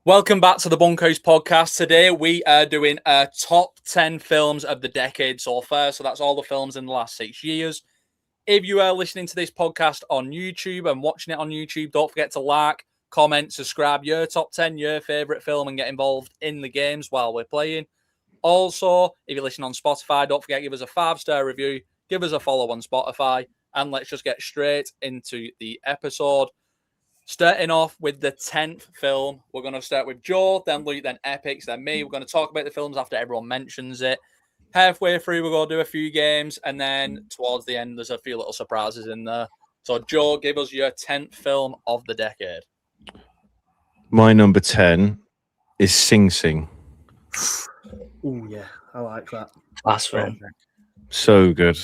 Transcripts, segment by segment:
Welcome back to the Bunkhouse Podcast. Today we are doing top 10 films of the decade so far. So that's all the films in the last 6 years. If you are listening to this podcast on YouTube and watching it on YouTube, don't forget to like, comment, subscribe your top 10, your favourite film, and get involved in the games while we're playing. Also, if you're listening on Spotify, don't forget to give us a 5-star review, give us a follow on Spotify, and let's just get straight into the episode. Starting off with the 10th film, we're going to start with Joe, then Luke, then Epicz, then me. We're going to talk about the films after everyone mentions it. Halfway through, we're going to do a few games, and then towards the end, there's a few little surprises in there. So, Joe, give us your 10th film of the decade. My number 10 is Sing Sing. Oh, yeah, I like that. Class film. So good.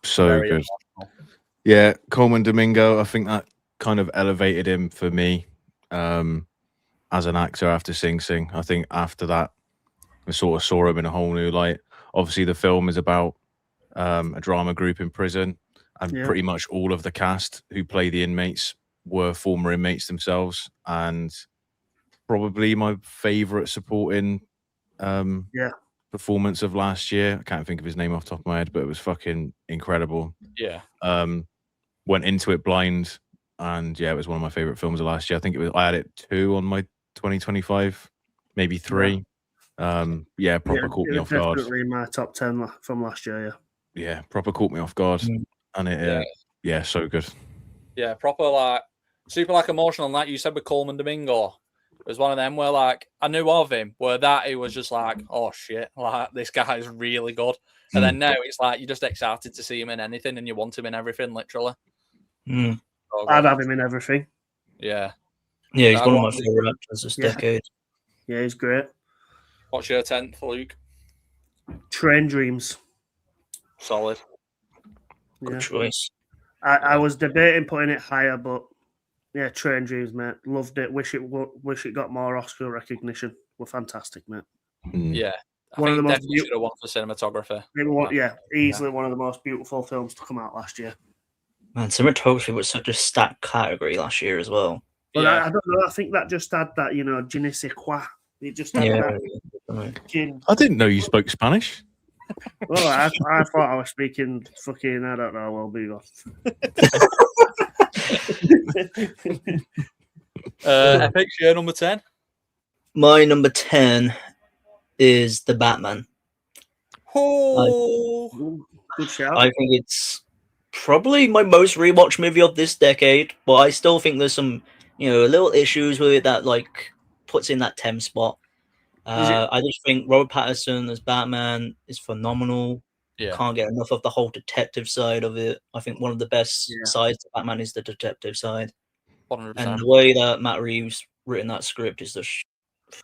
So Very good. emotional. Yeah, Coleman Domingo, I think that kind of elevated him for me as an actor after Sing Sing. I think after that, I sort of saw him in a whole new light. Obviously, the film is about a drama group in prison, and pretty much all of the cast who play the inmates were former inmates themselves, and probably my favourite supporting performance of last year. I can't think of his name off the top of my head, but it was fucking incredible. Yeah. Went into it blind, and yeah, it was one of my favourite films of last year. I think I had it 2 on my 2025, maybe 3. Proper caught me off guard. Definitely in my top 10 from last year. Yeah, proper caught me off guard, and it so good. Yeah, proper super emotional. And like you said with Coleman Domingo, it was one of them where I knew of him, where that it was just oh shit, this guy is really good. And then now it's you're just excited to see him in anything, and you want him in everything, literally. I'd have him in everything. Yeah. Yeah, he's one of my favourite actors this decade. Yeah, he's great. What's your 10th, Luke? Train Dreams. Solid. Good choice. I was debating putting it higher, but yeah, Train Dreams, mate. Loved it. Wish it got more Oscar recognition. We're fantastic, mate. Yeah. I think definitely should have won for cinematography. Easily one of the most beautiful films to come out last year. Man, cinematography was such a stacked category last year as well. But I don't know. I think that just had that, je ne sais quoi. It just had that. I didn't know you spoke Spanish. Well, I thought I was speaking fucking, I don't know, well, be off. Epicz, your number 10? My number 10 is The Batman. Oh, good shout. I think it's probably my most rewatched movie of this decade, but I still think there's some, little issues with it that puts in that 10 spot. I just think Robert Pattinson as Batman is phenomenal. Yeah. Can't get enough of the whole detective side of it. I think one of the best sides of Batman is the detective side. 100%. And the way that Matt Reeves written that script is just...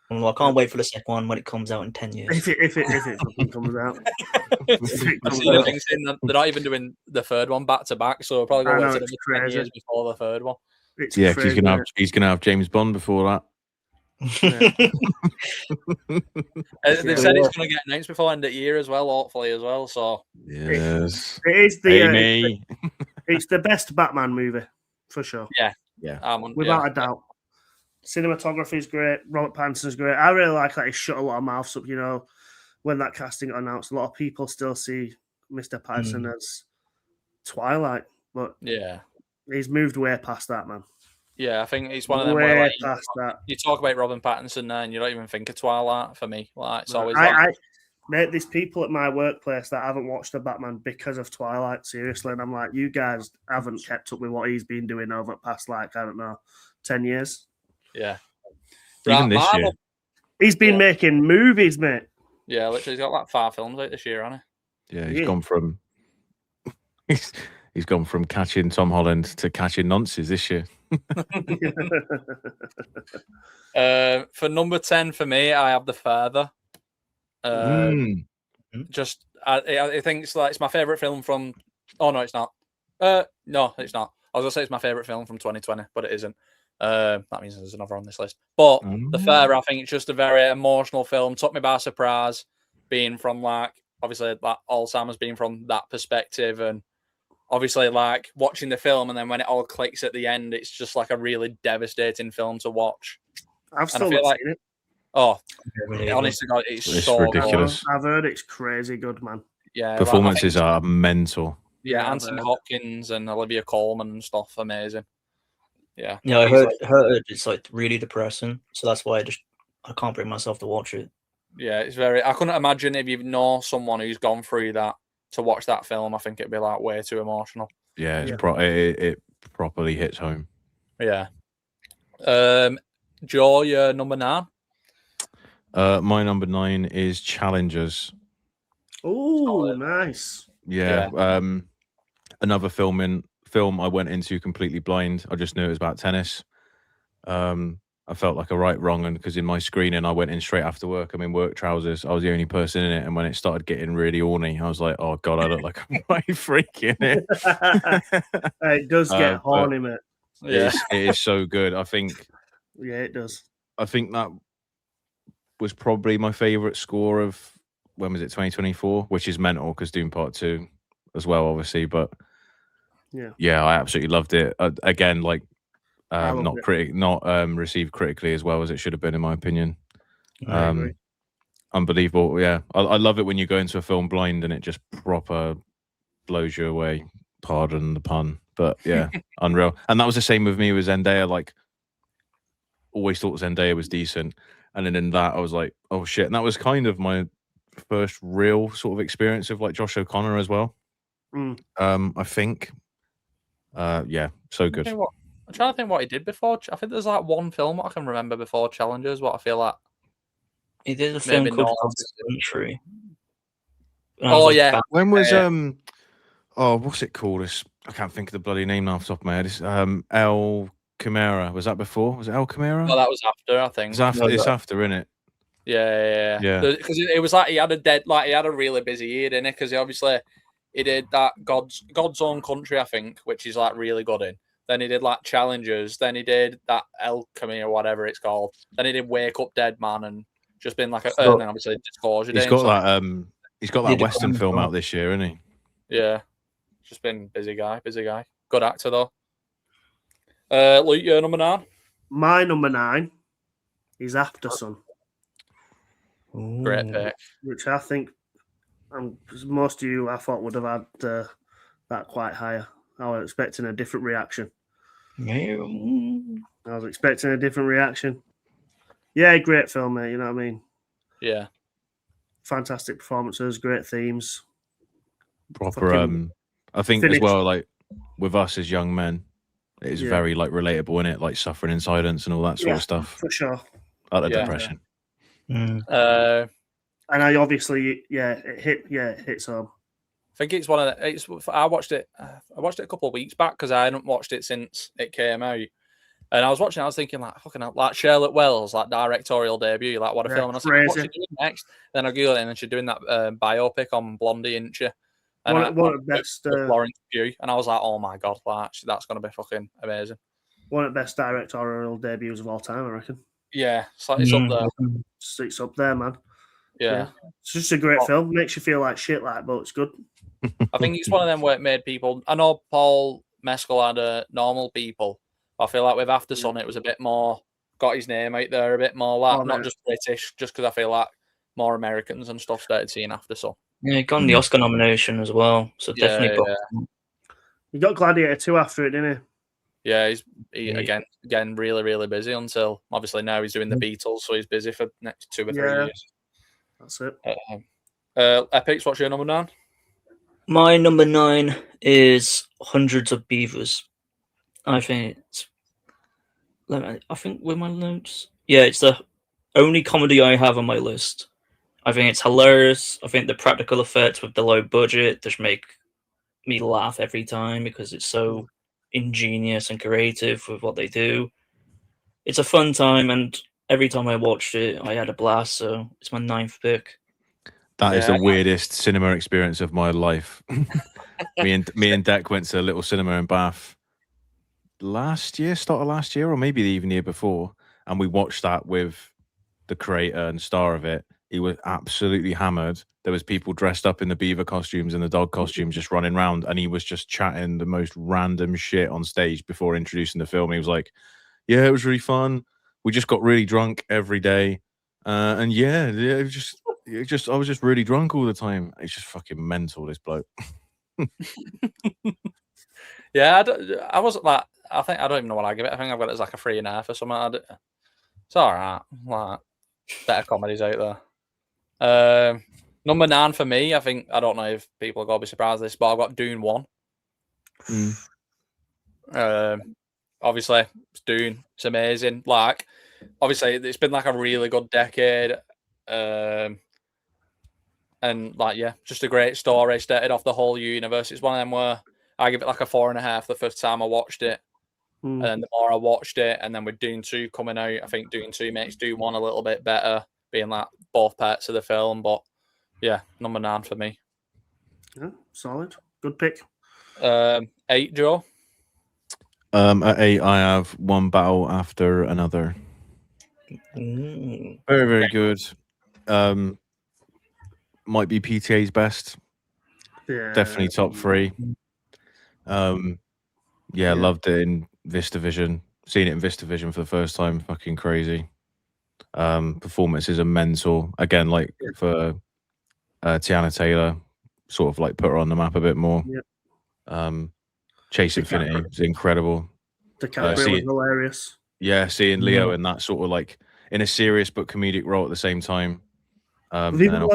I can't wait for the second one when it comes out in 10 years. If it fucking comes out. I've seen the thing saying that they're not even doing the third one back to back, so we'll probably go wait another 10 years before the third one. Yeah, because he's gonna have James Bond before that. They've said it's going to get announced before end of the year as well, hopefully as well. So yes, it is it's the best Batman movie for sure. Yeah, without a doubt. Cinematography is great. Robert Pattinson's great. I really like that he shut a lot of mouths up. When that casting got announced, a lot of people still see Mr. Pattinson as Twilight, but he's moved way past that, man. Yeah, I think it's one of them where you talk about Robin Pattinson now and you don't even think of Twilight for me. It's always mate, there's people at my workplace that haven't watched the Batman because of Twilight, seriously. And I'm like, you guys haven't kept up with what he's been doing over the past, 10 years. Yeah. Even this year. He's been making movies, mate. Yeah, literally, he's got 5 films out this year, hasn't he? Yeah, he's gone from... He's gone from catching Tom Holland to catching nonces this year. For number 10 for me, I have The Father. I think it's my favorite film from. Oh no, it's not. No, it's not. I was gonna say it's my favorite film from 2020, but it isn't. That means there's another on this list. But The Father, I think it's just a very emotional film. Took me by surprise, being from obviously Alzheimer's, being from that perspective, and obviously watching the film, and then when it all clicks at the end, it's just a really devastating film to watch. I've still feel not like- seen it. Oh, Really honestly, God, it's It's so ridiculous. good. I've heard it's crazy good, man. Yeah, Performances are mental. Yeah, Yeah, Anthony I've Hopkins and Olivia Colman and stuff, amazing. Yeah, Yeah, I he's heard, like- heard it's like really depressing, so that's why I can't bring myself to watch it. yeah, it's very. I couldn't imagine if you know someone who's gone through that to watch that film. I think it'd be like way too emotional. Yeah, it's Yeah. it properly hits home. Yeah. Joe, your number 9. My number 9 is Challengers. Oh, nice. Yeah. Another film I went into completely blind. I just knew it was about tennis. I felt like a right wrong, and because in my screening I went in straight after work. I'm in work trousers. I was the only person in it, and when it started getting really horny, I was like, "Oh God, I look like a right freak in it." It does get but- horny, mate. Yeah. It is so good. I think Yeah, it does. that was probably my favorite score of, when was it, 2024, which is mental because Doom Part 2 as well, obviously. But yeah, I absolutely loved it. Again, like not received critically as well as it should have been, in my opinion. I agree. Unbelievable. Yeah, I love it when you go into a film blind and it just proper blows you away. Pardon the pun, but yeah, unreal. And that was the same with me with Zendaya. Like, always thought Zendaya was decent, and then in that I was like, oh shit. And that was kind of my first real sort of experience of like Josh O'Connor as well. I think. Yeah, so good. I'm trying to think what he did before. I think there's like one film I can remember before Challengers. What I feel like He did a film Maybe called not. Cross the Country. Oh, yeah. When was Yeah. what's it called? I can't think of the bloody name now off the top of my head. It's El Chimera. Was that before? Was it El Chimera? well, that was after. I think. It's after, isn't it? Yeah. Because it was like he had a really busy year, didn't he? Because he did that God's Own Country, I think, which is like really good in. Then he did like Challengers. Then he did that Alchemy or whatever it's called. Then he did Wake Up Dead Man and just been like and then obviously Disclosure. He's got that. He's got that did Western Common film Thought. out this year, isn't he? Yeah, just been busy guy. Good actor though. Luke, your number 9. My number 9 is After Sun, Great pick. which I think most of you I thought would have had that quite higher. I was expecting a different reaction. Yeah, great film, mate. You know what I mean? Yeah. Fantastic performances, great themes. Proper. Fucking I think finished. as well, like with us as young men, it is very like relatable in it, like suffering in silence and all that sort of stuff. For sure. Like the Yeah. depression. And I obviously, it hits home. I think it's one of the. I watched it a couple of weeks back because I hadn't watched it since it came out. And I was watching, I was thinking, like, fucking hell, like Charlotte Wells, like directorial debut, like what a film. And I was like, what's she doing next? Then I Googled it, and then she's doing that biopic on Blondie, isn't she? And One of the best, Florence Pugh. And I was like, oh my God, like, that's going to be fucking amazing. one of the best directorial debuts of all time, I reckon. Yeah, it's up there. It's up there, man. Yeah. It's just a great film. Makes you feel like shit, but it's good. I think it's one of them where it made people. I know Paul Mescal had a Normal People. I feel like with After Sun, it was a bit more, got his name out there a bit more, like not just British, just because I feel like more Americans and stuff started seeing After Sun. Yeah, he got the Oscar nomination as well, so definitely. You got Gladiator 2 after it, didn't he? Yeah, he again really, really busy until obviously now he's doing the Beatles, so he's busy for the next 2 or 3 years. That's it. Epicz, what's your number 9? My number 9 is Hundreds of Beavers. I think with my notes, it's the only comedy I have on my list. I think it's hilarious. I think the practical effects with the low budget just make me laugh every time because it's so ingenious and creative with what they do. It's a fun time, and every time I watched it, I had a blast. So it's my 9th pick. That is the weirdest cinema experience of my life. me and Deck went to a little cinema in Bath start of last year, or maybe even the year before, and we watched that with the creator and star of it. He was absolutely hammered. There was people dressed up in the beaver costumes and the dog costumes just running around, and he was just chatting the most random shit on stage before introducing the film. He was like, yeah, it was really fun. we just got really drunk every day, and it just I was just really drunk all the time. It's just fucking mental, this bloke. Yeah, I wasn't like. I think I don't even know what I give it. I think I've got it as like a 3.5 or something. It's all right. Like better comedies out there. Number 9 for me. I think I don't know if people are gonna be surprised at this, but I've got Dune 1. Obviously, it's Dune. It's amazing. Like, obviously, it's been like a really good decade. And like, yeah, just a great story. Started off the whole universe. It's one of them where I give it like a 4.5 the first time I watched it. And then the more I watched it, and then with Dune 2 coming out, I think Dune 2 makes Dune 1 a little bit better, being like both parts of the film. But yeah, number 9 for me. Yeah, solid. Good pick. 8, Joe? At 8, I have One Battle After Another. Very, very good. Might be PTA's best. Yeah. Definitely top 3. Yeah, loved it in VistaVision. Seeing it in VistaVision for the first time, fucking crazy. Performances are mental. Again, like for Tiana Taylor, sort of like put her on the map a bit more. Chase Infinity is incredible. DiCaprio was hilarious. Yeah, seeing Leo in that sort of like in a serious but comedic role at the same time. And even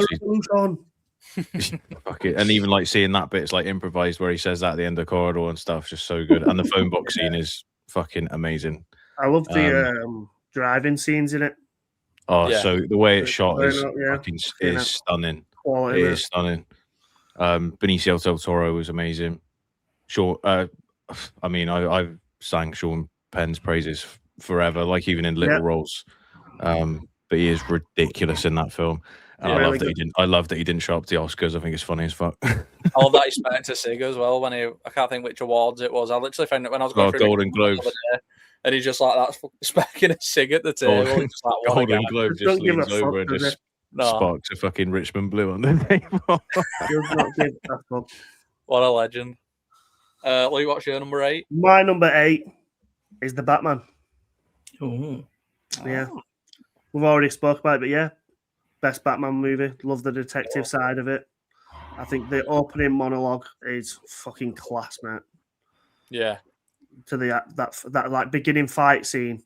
like seeing that bit, it's like improvised where he says that at the end of the corridor and stuff, just so good. And the phone box scene is fucking amazing. I love the driving scenes in it. So the way it's shot is fucking is stunning. It is stunning. Benicio del Toro was amazing. Sure, I mean, I've sang Sean Penn's praises forever, like even in little roles. But he is ridiculous in that film. And I love that he didn't. I love that he didn't show up to the Oscars. I think it's funny as fuck. I love that he's meant to sing as well. When I can't think which awards it was. I literally found it when I was going through Golden Globes, and he's just like that's expecting a sing at the table. Just like, Golden Globe just leans over and just sparks a fucking Richmond Blue on the table. What a legend. Lee, what's your number 8? My number 8 is The Batman. Ooh. Yeah, we've already spoke about it, but yeah. Best Batman movie. Love the detective side of it. I think the opening monologue is fucking class, mate. Yeah. To that like beginning fight scene,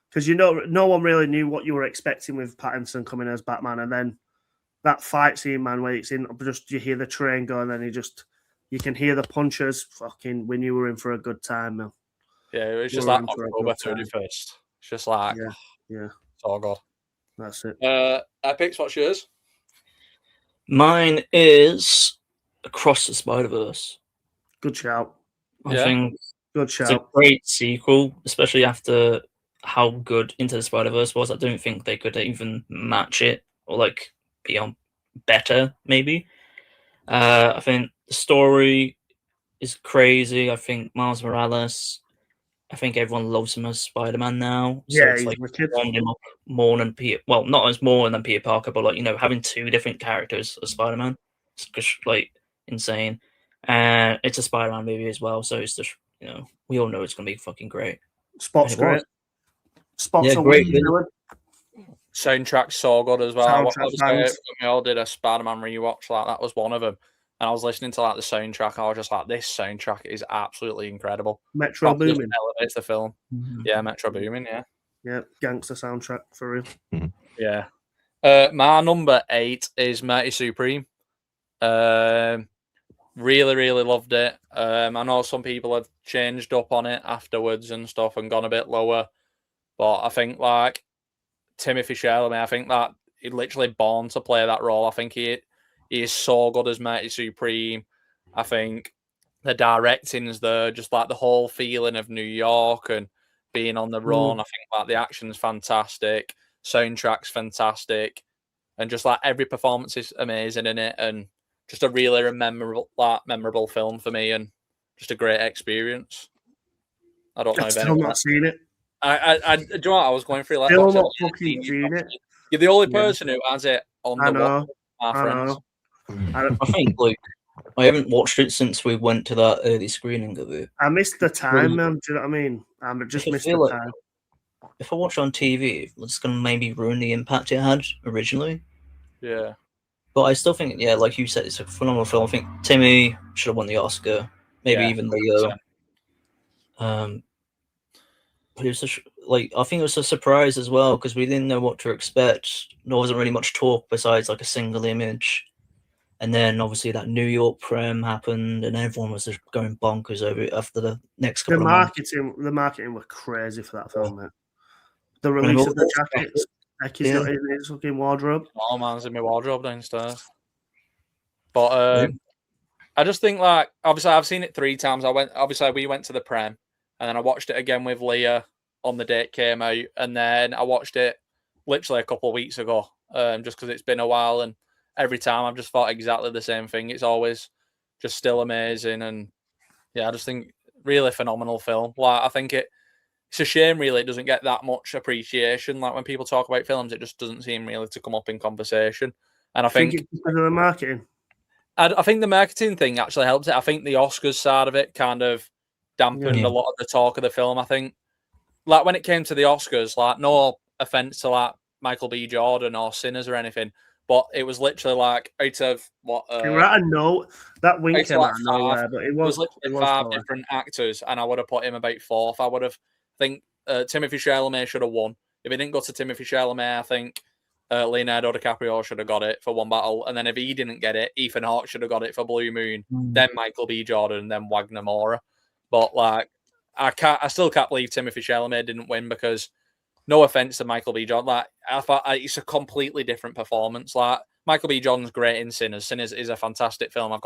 because no one really knew what you were expecting with Pattinson coming as Batman, and then that fight scene, man, where it's in just you hear the train go, and then you can hear the punches. Fucking, we knew we were in for a good time, man. Yeah, it was just like October 31st. It's just like yeah. Oh god. That's it. Epicz, what's yours? Mine is Across the Spider-Verse. Good shout. I think good shout. It's a great sequel, especially after how good Into the Spider-Verse was. I don't think they could even match it or like be on better, maybe. I think the story is crazy. I think Miles Morales, I think everyone loves him as Spider-Man now. So it's like warmed him up more than Peter. Well, not as more than Peter Parker, but like having 2 different characters as Spider-Man, it's just like insane. And it's a Spider-Man movie as well, so it's just we all know it's gonna be fucking great. Spot's great. Spot's a great villain. Soundtrack's so good as well. We all did a Spider-Man rewatch. Like that was one of them. And I was listening to like the soundtrack. I was just like, this soundtrack is absolutely incredible. Metro Boomin. Elevates the film. Mm-hmm. Yeah, Metro Boomin. Yeah. Yeah, gangster soundtrack for real. Mm-hmm. Yeah. My number 8 is Mighty Supreme. Really, really loved it. I know some people have changed up on it afterwards and stuff and gone a bit lower, but I think like Timothée Chalamet, I think that he's literally born to play that role. I think he is so good as Mighty Supreme. I think the directing is there, just like the whole feeling of New York and being on the run. I think like the action's fantastic, soundtrack's fantastic, and just like every performance is amazing in it, and just a really memorable film for me, and just a great experience. I don't know if anyone not seen it. I do you know what I was going through? Like, still not fucking seen it. You're the only person who has it on the watch. My friends. I think like I haven't watched it since we went to that early screening of it. I missed the time, man. Do you know what I mean? I just missed the time. if I watch it on TV, it's going to maybe ruin the impact it had originally. Yeah. But I still think, yeah, like you said, it's a phenomenal film. I think Timmy should have won the Oscar, maybe Yeah, even Leo. 100%. But it was I think it was a surprise as well because we didn't know what to expect. There wasn't really much talk besides like a single image, and then obviously that New York prem happened, and everyone was just going bonkers over it after the next couple of months. The marketing were crazy for that film, mate. The release of the jackets, Eccy's got in his fucking wardrobe. Oh man's in my wardrobe downstairs. But I just think like obviously I've seen it 3 times. We went to the prem, and then I watched it again with Leah on the day it came out, and then I watched it literally a couple of weeks ago, just because it's been a while, and every time I've just thought exactly the same thing. It's always just still amazing, and yeah, I just think really phenomenal film. Like I think it's a shame really it doesn't get that much appreciation. Like when people talk about films, it just doesn't seem really to come up in conversation. And I think it's because of the marketing. I think the marketing thing actually helps it. I think the Oscars side of it kind of dampened a lot of the talk of the film. I think, like when it came to the Oscars, like no offense to like Michael B. Jordan or Sinners or anything, but it was literally like out of what you were at a note that wink came out of nowhere, but it was literally 5 different actors, and I would have put him about 4th. I would have think Timothée Chalamet should have won. If it didn't go to Timothée Chalamet, I think Leonardo DiCaprio should have got it for One Battle, and then if he didn't get it, Ethan Hawke should have got it for Blue Moon, then Michael B. Jordan, then Wagner Moura. But like, I still can't believe Timothée Chalamet didn't win because, no offense to Michael B. Jordan, like I thought it's a completely different performance. Like Michael B. Jordan's great in Sinners. Sinners is a fantastic film. I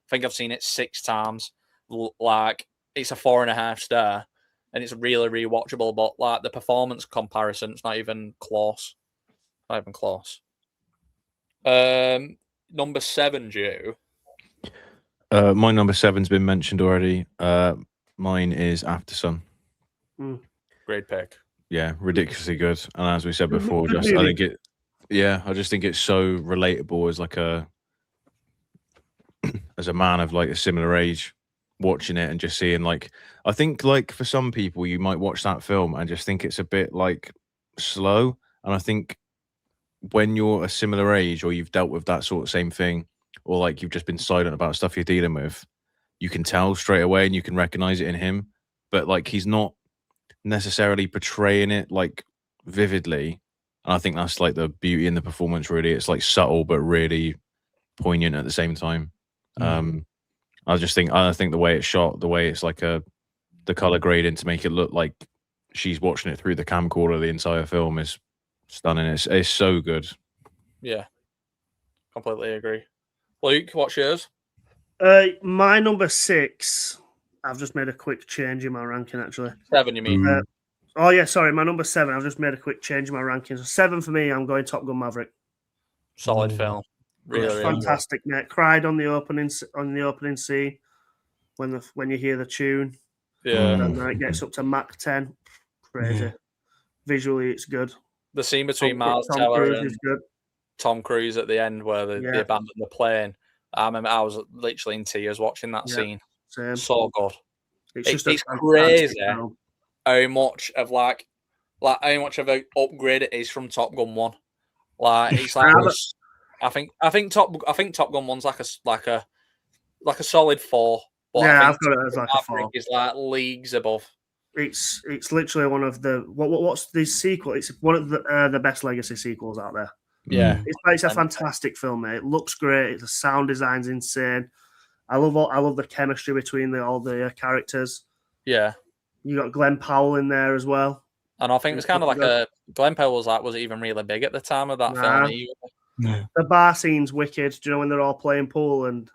think I've seen it 6 times. Like it's a 4.5 star, and it's really rewatchable. But like the performance comparison, it's not even close. Not even close. Number 7, Joe. My number 7's been mentioned already. Mine is After Sun. Great pick. Yeah, ridiculously good. And as we said before, I just think it's so relatable as a man of like a similar age, watching it and just seeing like, I think like for some people you might watch that film and just think it's a bit like slow. And I think when you're a similar age or you've dealt with that sort of same thing, or like you've just been silent about stuff you're dealing with, you can tell straight away and you can recognize it in him. But like he's not necessarily portraying it like vividly. And I think that's like the beauty in the performance, really. It's like subtle but really poignant at the same time. I think the way it's shot, the way it's like the color grading to make it look like she's watching it through the camcorder the entire film is stunning. It's so good. Yeah, completely agree. Luke, what's yours? My number 6. I've just made a quick change in my ranking, actually. 7, you mean? My number 7. I've just made a quick change in my rankings. So 7 for me. I'm going Top Gun Maverick. Solid film. Really fantastic, mate. Cried on the opening scene when you hear the tune. Yeah, and then it gets up to Mach 10. Crazy. Visually, it's good. The scene between Miles Teller and Tom Cruise at the end where they abandon the plane. I remember I was literally in tears watching that scene. Same. So good. It's crazy how much of how much of an upgrade it is from Top Gun 1. Like it's like I think Top Gun 1's like a solid 4. But yeah, I've got it as like a 4. It's like leagues above. It's literally one of the what's the sequel? It's one of the best legacy sequels out there. Yeah, it's a fantastic film, mate. It looks great. The sound design's insane. I love the chemistry between all the characters. Yeah, you got Glenn Powell in there as well. And I think it's kind of like Glenn Powell was even really big at the time of that film. The bar scene's wicked. Do you know when they're all playing pool and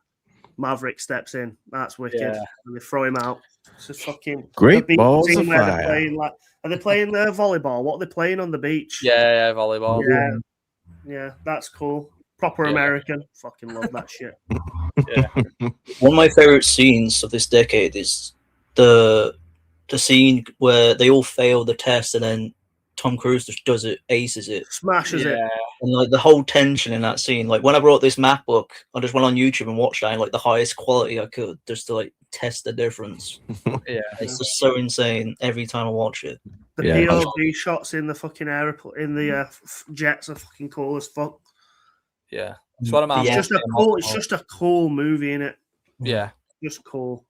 Maverick steps in? That's wicked. Yeah. And they throw him out. It's just fucking great balls of fire. Are they playing the volleyball? What are they playing on the beach? Yeah, volleyball. Yeah, that's cool. Proper American. Fucking love that shit. Yeah. One of my favorite scenes of this decade is the scene where they all fail the test and then Tom Cruise just does it, aces it, smashes it, and like the whole tension in that scene. Like when I brought this MacBook, I just went on YouTube and watched that in like the highest quality I could, just to like test the difference. Yeah, it's just so insane every time I watch it. The Yeah. POV shots in the fucking airport in the jets are fucking cool as fuck. Yeah, it's one of my. It's just a cool movie, innit? Yeah, just cool.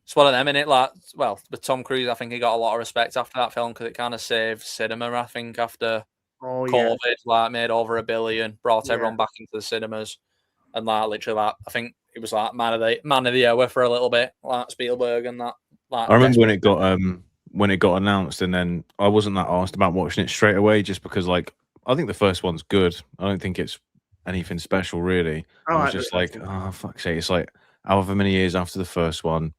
It's one of them, innit? Like, well, with Tom Cruise, I think he got a lot of respect after that film because it kind of saved cinema. I think after COVID, like made over $1 billion, brought everyone back into the cinemas, and like literally, like I think it was like man of the year for a little bit, like Spielberg and that. Like, I remember when it got announced, and then I wasn't that asked about watching it straight away, just because like I think the first one's good. I don't think it's anything special really. I was just like, oh fuck's sake! It's like however many years after the first one,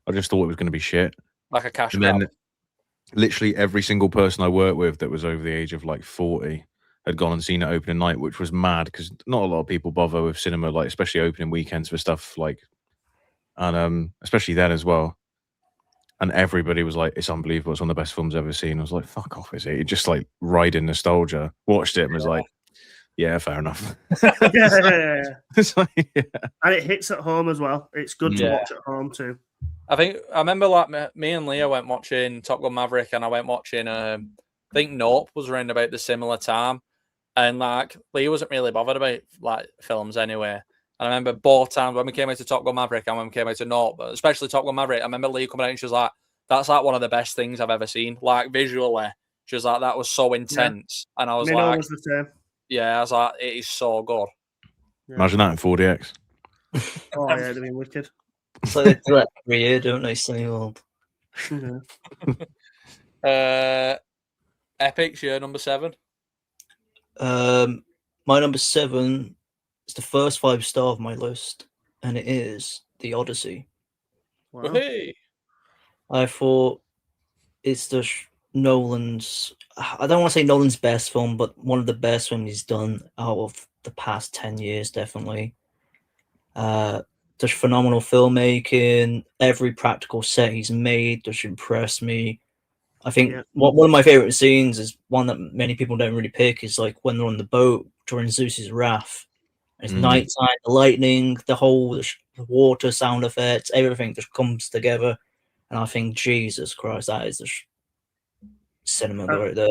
I just thought it was going to be shit. Like a cash grab. Then literally every single person I worked with that was over the age of like 40 had gone and seen it opening night, which was mad because not a lot of people bother with cinema, like especially opening weekends for stuff like, and especially then as well. And everybody was like, "It's unbelievable! It's one of the best films I've ever seen." I was like, "Fuck off, is it?" You just like riding nostalgia. Watched it and was like, "Yeah, fair enough." It's like, and it hits at home as well. It's good to watch at home too. I remember like me and Leah went watching Top Gun Maverick, and I went watching. I think Nope was around about the similar time, and like Leah wasn't really bothered about like films anyway. And I remember both times when we came out to Top Gun Maverick and when we came out to Nope, but especially Top Gun Maverick, I remember Leah coming out and she was like, "That's like one of the best things I've ever seen." Like visually, she was like, "That was so intense," and I was like, was the same. "Yeah," I was like, "It is so good." Yeah. Imagine that in 4DX. Oh yeah, it'd be wicked. So they do it every year, don't they? Sunny World. Epicz, your number 7. My number 7 is the first 5-star of my list, and it is The Odyssey. Wow. Hey. I thought it's the Nolan's. I don't want to say Nolan's best film, but one of the best films he's done out of the past 10 years, definitely. Just phenomenal filmmaking. Every practical set he's made just impressed me. I think one of my favorite scenes is one that many people don't really pick is like when they're on the boat during Zeus's wrath. It's nighttime, the lightning, the whole the water sound effects, everything just comes together. And I think, Jesus Christ, that is the cinema right there.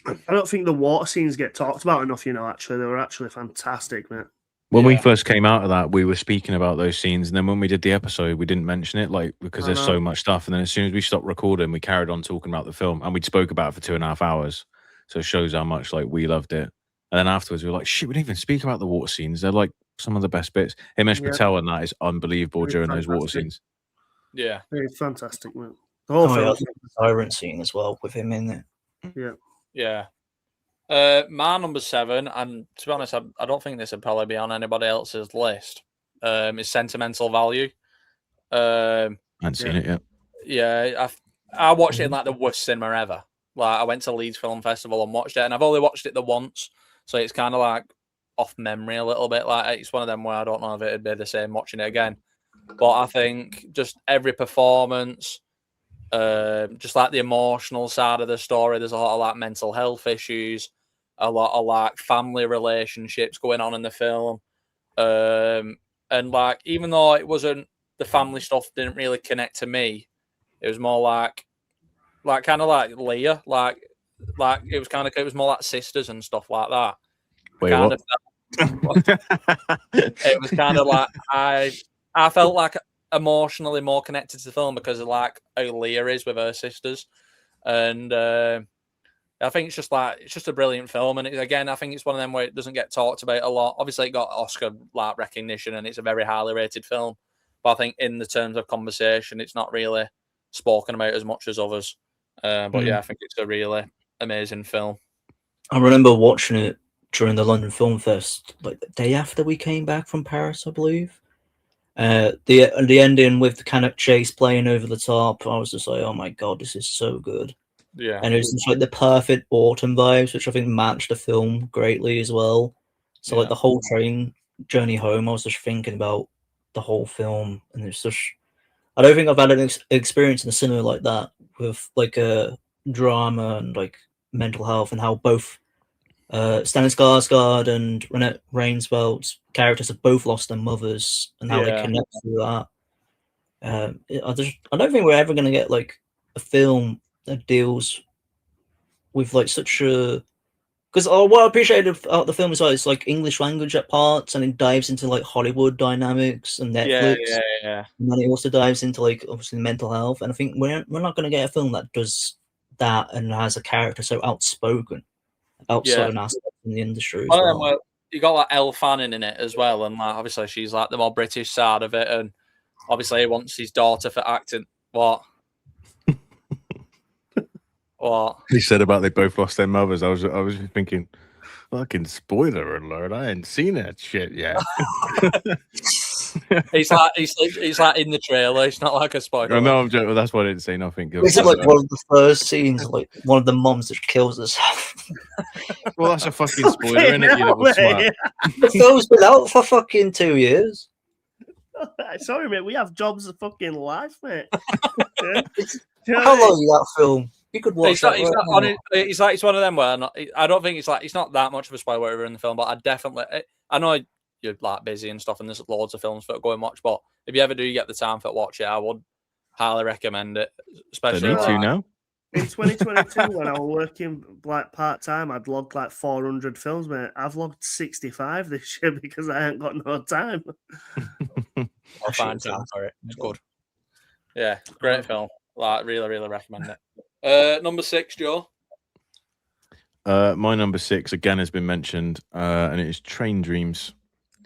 I don't think the water scenes get talked about enough, actually. They were actually fantastic, mate. When we first came out of that, we were speaking about those scenes, and then when we did the episode, we didn't mention it, like because there's so much stuff. And then as soon as we stopped recording, we carried on talking about the film, and we spoke about it for 2.5 hours. So it shows how much like we loved it. And then afterwards, we were like, "Shit, we didn't even speak about the water scenes. They're like some of the best bits." Himesh Patel and that is unbelievable during those water scenes. Yeah, it's fantastic, man. The whole film, the siren scene as well with him in it. Yeah. My number 7, and to be honest, I don't think this would probably be on anybody else's list. Is Sentimental Value. I haven't seen it yet. Yeah, I watched it in like the worst cinema ever. Like I went to Leeds Film Festival and watched it, and I've only watched it the once, so it's kind of like off memory a little bit. Like it's one of them where I don't know if it'd be the same watching it again. But I think just every performance. Just like the emotional side of the story, there's a lot of like mental health issues, a lot of like family relationships going on in the film, and like even though it wasn't the family stuff didn't really connect to me, it was more like kind of like Leah, like it was more like sisters and stuff like that. Wait, what? It was kind of like I felt like emotionally more connected to the film because of like how Leah is with her sisters, and I think it's just a brilliant film. And I think it's one of them where it doesn't get talked about a lot. Obviously, it got Oscar like recognition, and it's a very highly rated film. But I think in the terms of conversation, it's not really spoken about as much as others. But yeah, I think it's a really amazing film. I remember watching it during the London Film Fest, like the day after we came back from Paris, I believe. The ending with the Canuck chase playing over the top, I was just like, oh my god, this is so good. Yeah, and it was just like the perfect autumn vibes, which I think matched the film greatly as well. So like the whole train journey home, I was just thinking about the whole film, and it's just I don't think I've had an experience in the cinema like that with like a drama and like mental health, and how both Stellan Skarsgård and Renette Reinsveld's characters have both lost their mothers, and how they connect through that. I don't think we're ever going to get like a film that deals with like such a. Because what I appreciated about the film as well is like English language at parts, and it dives into like Hollywood dynamics and Netflix. Yeah. And then it also dives into like obviously mental health. And I think we're not going to get a film that does that and has a character so outspoken about certain aspects in the industry as well. You got like Elle Fanning in it as well, and like obviously she's like the more British side of it, and obviously he wants his daughter for acting. What? What? He said about they both lost their mothers. I was just thinking, fucking spoiler alert! I ain't seen that shit yet. He's like in the trailer. It's not like a spoiler. No, I'm joking. That's why I didn't say nothing. Is it like one of the first scenes, like one of the moms that kills herself? Well, that's a fucking spoiler, isn't it? You little swat. The film's been out for fucking 2 years. Sorry, mate. We have jobs of fucking life, mate. How long is that film? You could watch that. It's one of them where I don't think it's not that much of a spoiler in the film, but I know you're like busy and stuff, and there's loads of films for go and watch. But if you ever do get the time for watch it, I would highly recommend it. Especially now. In 2022, when I was working like part time, I'd logged like 400 films, mate. I've logged 65 this year because I ain't got no time. I'll find time for it. It's good. Yeah, great film. Like, really, really recommend it. Number 6, Joe. My number 6 again has been mentioned, and it is Train Dreams.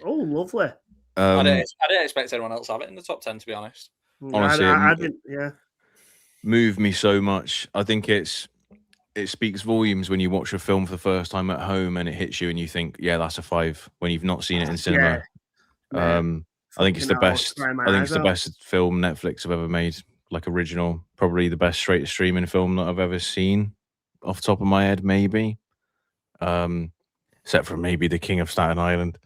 Oh, lovely. I didn't expect anyone else to have it in the top 10, to be honest. Honestly, I didn't. Yeah. Moved me so much. I think it speaks volumes when you watch a film for the first time at home and it hits you and you think, yeah, that's a 5 when you've not seen it in cinema. Yeah. I think it's the best. I think it's the best film Netflix have ever made. Like original, probably the best straight streaming film that I've ever seen, off the top of my head, maybe. Except for maybe The King of Staten Island.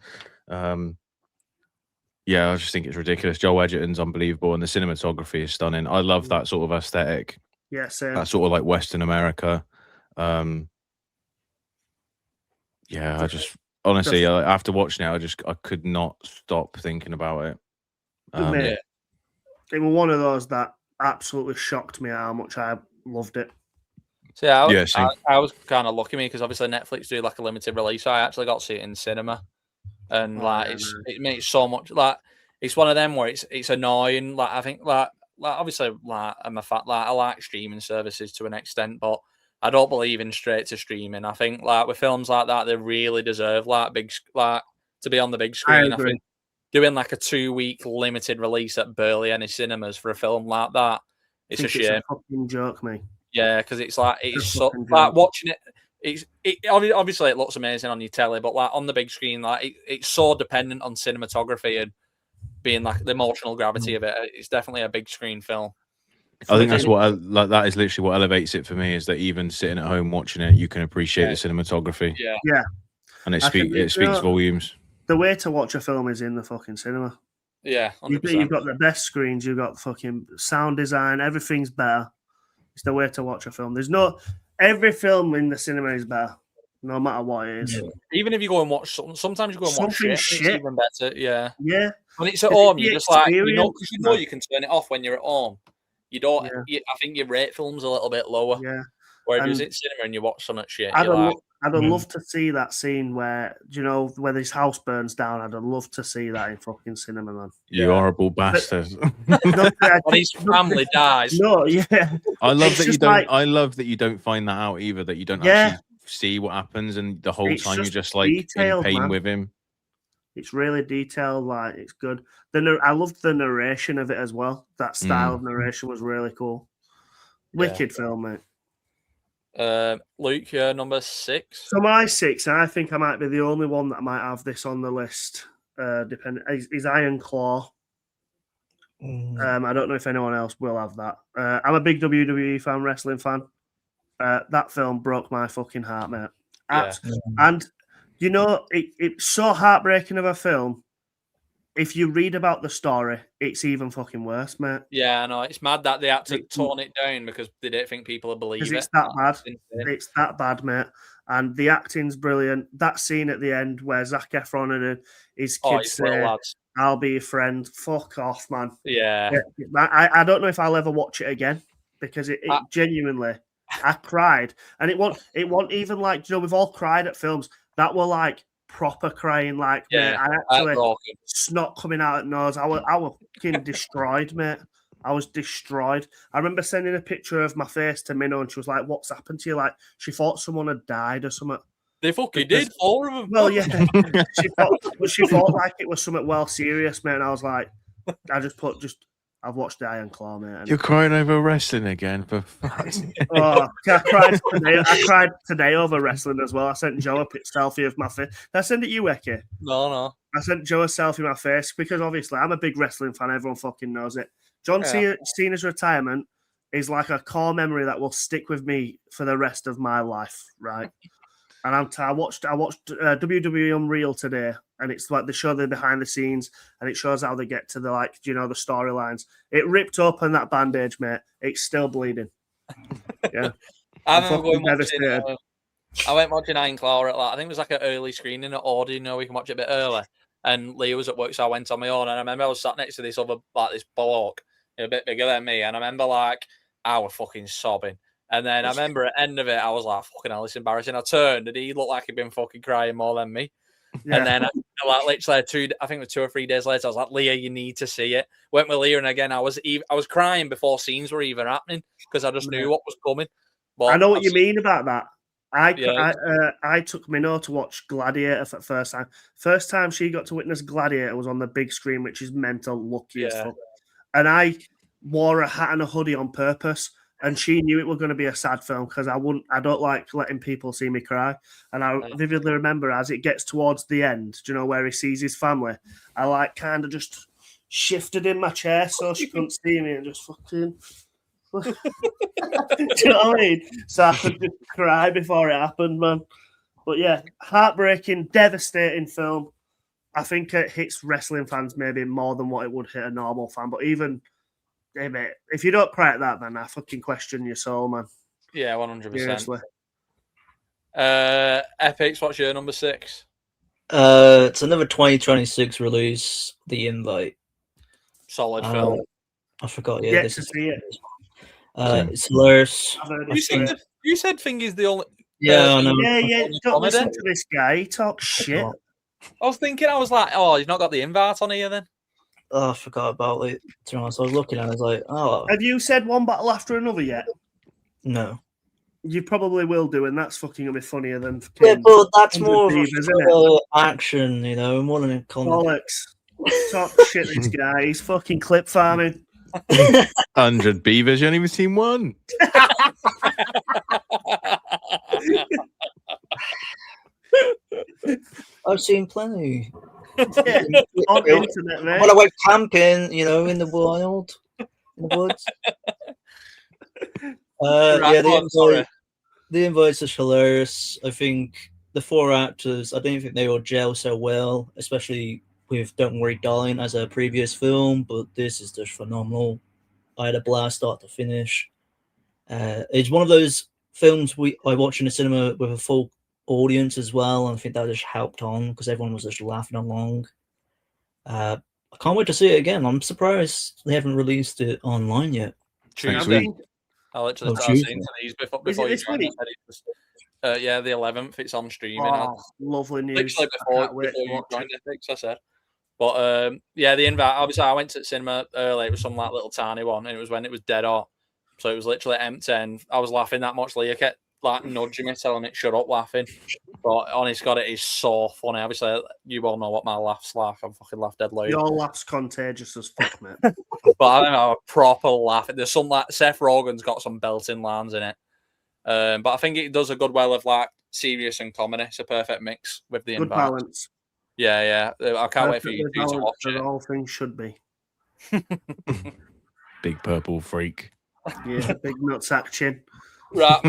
Yeah, I just think it's ridiculous. Joel Edgerton's unbelievable, and the cinematography is stunning. I love that sort of aesthetic. Yeah, same. That sort of like Western America. Yeah, I just honestly, after watching it, I could not stop thinking about it. It was one of those that absolutely shocked me how much I loved it. So I was kind of lucky because obviously Netflix do like a limited release. So I actually got to see it in cinema, and it makes so much like it's one of them where it's annoying. Like I think like obviously like I'm a fat like I like streaming services to an extent, but I don't believe in straight to streaming. I think like with films like that, they really deserve like to be on the big screen. I think doing like a 2-week limited release at barely any cinemas for a film like that, it's a shame. It's a fucking joke, mate. Yeah, because it's like it's so like watching it. Obviously it looks amazing on your telly, but like on the big screen, like it's so dependent on cinematography and being like the emotional gravity of it. It's definitely a big screen film. I think that's that is literally what elevates it for me. Is that even sitting at home watching it, you can appreciate the cinematography. Yeah, and it speaks volumes. The way to watch a film is in the fucking cinema. Yeah, 100%. You've got the best screens. You've got fucking sound design. Everything's better. It's the way to watch a film. Every film in the cinema is better, no matter what it is. Yeah. Even if you go and watch sometimes you go and watch shit. It's even better. Yeah. When it's at home, you're just like because you can turn it off when you're at home. You don't. I think you rate films a little bit lower. Yeah. Whereas it's cinema and you watch some shit. I'd love to see that scene where where his house burns down. I'd love to see that in fucking cinema, man. You horrible bastard. When his family dies. No, yeah. I love that you don't. I love that you don't find that out either. That you don't actually see what happens, and the whole time you're just like detailed, in pain with him. It's really detailed. Like it's good. I loved the narration of it as well. That style of narration was really cool. Wicked film, mate. Luke, your number 6. So my 6, I think I might be the only one that might have this on the list. Is Iron Claw. I don't know if anyone else will have that. I'm a big WWE fan, wrestling fan. That film broke my fucking heart, mate. And it's so heartbreaking of a film. If you read about the story, it's even fucking worse, mate. Yeah, I know. It's mad that they had to tone it down because they didn't think people would believe it. It's that bad. It's that bad, mate. And the acting's brilliant. That scene at the end where Zac Efron and his kids say, I'll be your friend. Fuck off, man. Yeah. I don't know if I'll ever watch it again because it genuinely I cried, and it wasn't even like, we've all cried at films that were like proper crying, like mate, I actually snot coming out at nose. I was fucking destroyed, mate. I was destroyed. I remember sending a picture of my face to Minnow, and she was like, "What's happened to you?" Like she thought someone had died or something. They fucking did, 4 of them. Well, yeah, she thought like it was something well serious, man. I was like, I've watched the Iron Claw, mate. You're crying over wrestling again, for I cried today over wrestling as well. I sent Joe a selfie of my face. Did I send it you, Eccy? No. I sent Joe a selfie of my face because obviously I'm a big wrestling fan. Everyone fucking knows it. John Cena's retirement is like a core memory that will stick with me for the rest of my life, right? And I watched WWE Unreal today, and it's like they show the behind the scenes, and it shows how they get to the the storylines. It ripped open that bandage, mate. It's still bleeding. Yeah, I went watching Iron Claw at I think it was like an early screening at Audi. We can watch it a bit early. And Leah was at work, so I went on my own. And I remember I was sat next to this other this bloke, a bit bigger than me, and I remember I was fucking sobbing. And then I remember at the end of it, I was like, fucking hell, it's embarrassing. I turned and he looked like he'd been fucking crying more than me. Yeah. And then literally 2 or 3 days later, I was like, Leah, you need to see it. Went with Leah, and again, I was crying before scenes were even happening because I just knew what was coming. But I know what you mean about that. I took Minnow to watch Gladiator for the first time. First time she got to witness Gladiator was on the big screen, which is mental, lucky as fuck. And I wore a hat and a hoodie on purpose. And she knew it was going to be a sad film because I don't like letting people see me cry. And I vividly remember as it gets towards the end, where he sees his family, I kind of just shifted in my chair so she couldn't see me and just fucking. Do you know what I mean? So I could just cry before it happened, man. But yeah, heartbreaking, devastating film. I think it hits wrestling fans maybe more than what it would hit a normal fan. But even. Hey, mate, if you don't cry at that, man, I fucking question your soul, man. Yeah, 100%. Epicz, what's your number 6? It's another 2026 release, The Invite. Solid film. I forgot. Yeah, to see it. It's hilarious. You said Thing is the only. Yeah, I know. Yeah. Don't listen to this guy. He talks shit. I was thinking, I was like, oh, he's not got the invite on here then. Oh, I forgot about it. To be honest, I was looking at it, I was like, oh. Have you said one battle after another yet? No. You probably will do, and that's fucking gonna be funnier than. Yeah, but that's more of a action, more than a comedy. Bollocks. Talk shit, this guy. He's fucking clip farming. 100 beavers, you ain't even seen one. I've seen plenty. Yeah, on the internet, mate. When I went camping, in the wild, in the woods. The invites are hilarious. I think the 4 actors, I don't think they all gel so well, especially with Don't Worry Darling as a previous film, but this is just phenomenal. I had a blast start to finish. It's one of those films I watch in the cinema with a full audience as well, and I think that just helped on because everyone was just laughing along. I can't wait to see it again. I'm surprised they haven't released it online yet. Tuesday. I literally started seeing these before you joined. Yeah, the 11th. It's on streaming. Lovely news. Literally before you joined Epicz, I said. But the invite. Obviously, I went to the cinema early. It was some little tiny one, and it was when it was dead hot. So it was literally empty, and I was laughing that much. Leah kept nudging me, telling it shut up, laughing. But honest God, it is so funny. Obviously, you all know what my laugh's like. I fucking laugh dead loud. Your laugh's contagious as fuck, mate. But I don't know, a proper laugh. There's some Seth Rogen's got some belting lines in it. But I think it does a good well of serious and comedy. It's a perfect mix with the good balance. Yeah. I can't wait for you to watch it. The whole thing should be. Big purple freak. Yeah, big nutsack chin. Right,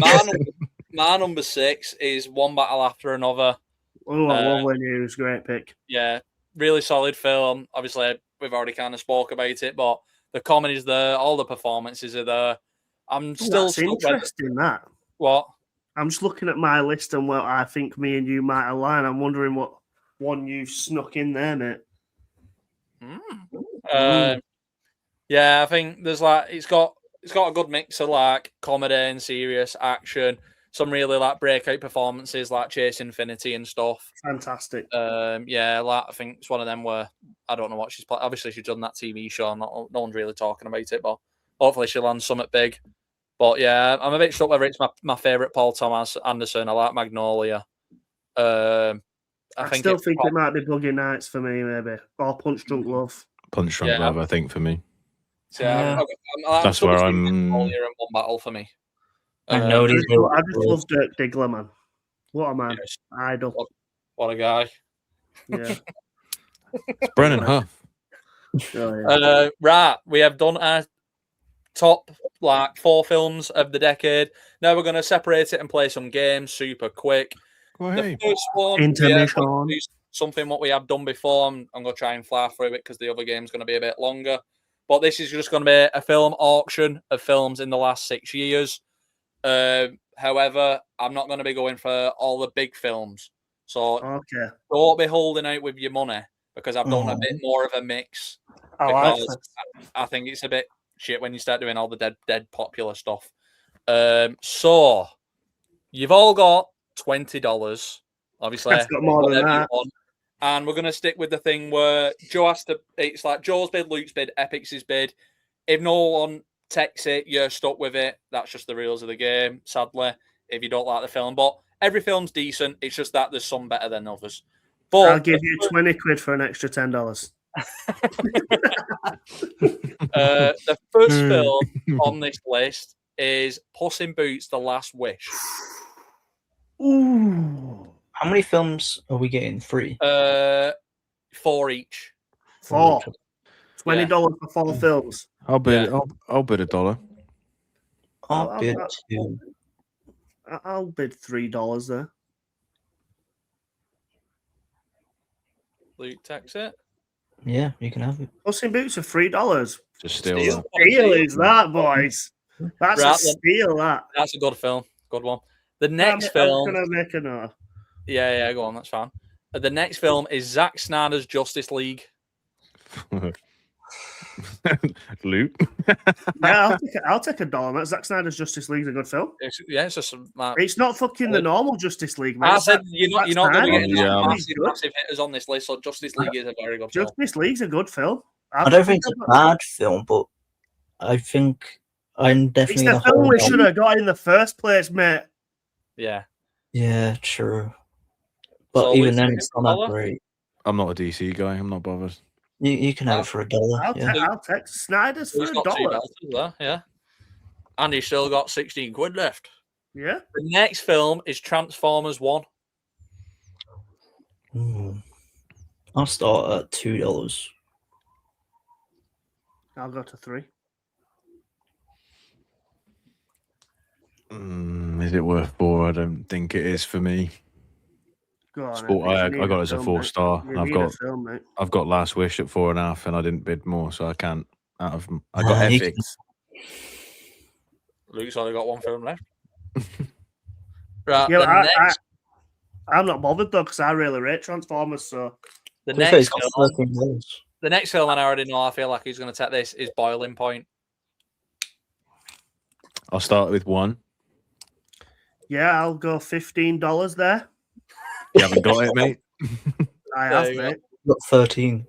my number 6 is One Battle After Another. Oh, lovely news. Great pick. Yeah, really solid film. Obviously, we've already kind of spoke about it, but the comedy's there, all the performances are there. That's interesting, that. What? I'm just looking at my list and what I think me and you might align. I'm wondering what one you've snuck in there, mate. Yeah, I think there's it's got it's got a good mix of like comedy and serious action. Some really like breakout performances like Chase Infinity and stuff. Fantastic. Yeah, like I think it's one of them where I don't know what she's playing. Obviously, she's done that TV show. No one's really talking about it, but hopefully she lands something big. But yeah, I'm a bit stuck whether it's my favourite Paul Thomas Anderson. I like Magnolia. I still think it might be Boogie Nights for me, maybe, or Punch Drunk Love. Punch Drunk Love, I think, for me. So yeah, that's where I'm. Magnolia in one battle for me. I know I just love Dirk Diggler, man. What a man, yes. Idol. What a guy. Yeah. It's Brennan Huff. Right, we have done our top like 4 films of the decade. Now we're going to separate it and play some games super quick. The first one, intermission. Something what we have done before. I'm going to try and fly through it because the other game's going to be a bit longer. But this is just going to be a film auction of films in the last 6 years. However, I'm not going to be going for all the big films. So don't be holding out with your money because I've done a bit more of a mix. Because I think it's a bit shit when you start doing all the dead popular stuff. So you've all got $20. Obviously, I've got more than that. And we're going to stick with the thing where Joe has to. It's like Joe's bid, Luke's bid, Epic's bid. If no one takes it, you're stuck with it. That's just the rules of the game, sadly, if you don't like the film. But every film's decent. It's just that there's some better than others. But I'll give you 20 quid for an extra $10. The first film on this list is Puss in Boots: The Last Wish. Ooh. How many films are we getting? 3? 4 each. 4. $20 for 4 films. I'll bid. I'll bid $1. I'll bid 2. I'll bid $3 there. Luke takes it. Yeah, you can have it. Puss in Boots are $3. Just steal. Steal is that, boys? That's a steal. That's a good film. Good one. The next film. I'm gonna make a note. Yeah, go on. That's fine. The next film is Zack Snyder's Justice League. Luke. Yeah, I'll take $1. Zack Snyder's Justice League is a good film. It's just it's not fucking the normal Justice League, mate. I said you're not going to get massive hitters on this list, so Justice League is a very good film. Justice League's a good film. I don't think it's a bad film, but I think I'm definitely. It's the film we should have got in the first place, mate. Yeah. Yeah, true. But so even then, it's not that great. I'm not a DC guy. I'm not bothered. You can have it for $1. I'll take Snyder's for $1. Yeah. And he's still got 16 quid left. Yeah. The next film is Transformers 1. I'll start at $2. I'll go to 3. Is it worth 4? I don't think it is for me. Go on, I got it as a 4-star. I've got Last Wish at 4.5, and I didn't bid more, so I can't. I got Epicz. Luke's only got 1 film left. Right. Yeah, I'm not bothered though because I really rate Transformers. So the next film, and I already know I feel like he's going to take this, is Boiling Point. I'll start with 1. Yeah, I'll go $15 there. You haven't got it, mate. I have, mate. Got 13.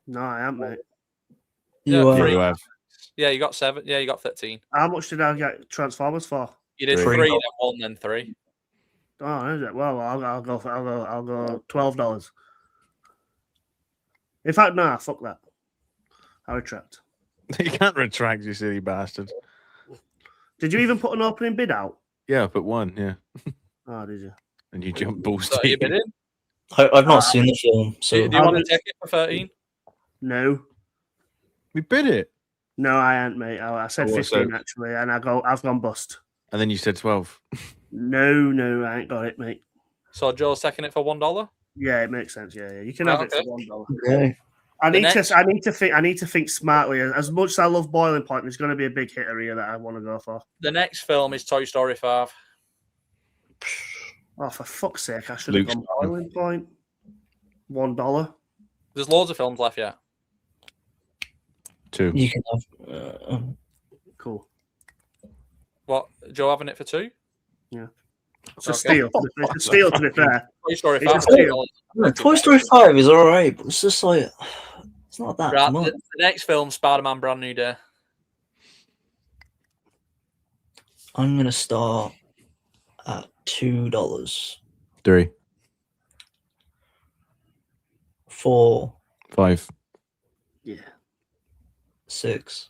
No, I haven't, mate. You have. Yeah, you got 7. Yeah, you got 13. How much did I get Transformers for? You did 3, then 1, then 3. Oh, is it? Well, I'll go $12. In fact, nah, fuck that. I retract. You can't retract, you silly bastard. Did you even put an opening bid out? Yeah, I put 1. Yeah. Oh, did you? And you jump balls. So you bidding? I've not seen the film. So do you want to take it for 13? No. We bid it. No, I ain't, mate. I said 15 actually, and I've gone bust. And then you said 12. No, I ain't got it, mate. So Joe's taking it for $1? Yeah, it makes sense. Yeah. You can have it for $1. Okay. I need to think smartly. As much as I love Boiling Point, there's going to be a big hitter here that I want to go for. The next film is Toy Story 5. Oh, for fuck's sake! I should have gone Boiling Point. $1. There's loads of films left yet. 2. You can have. Cool. What? Joe having it for 2? Yeah. It's a Okay. steal. It's a steal, to be fair. Toy Story It's a 5. steal. Toy Story 5 is alright, but it's just like it's not that Right, much. the next film, Spider-Man: Brand New Day. I'm gonna start at $2. 3, 4, 5. Yeah. 6.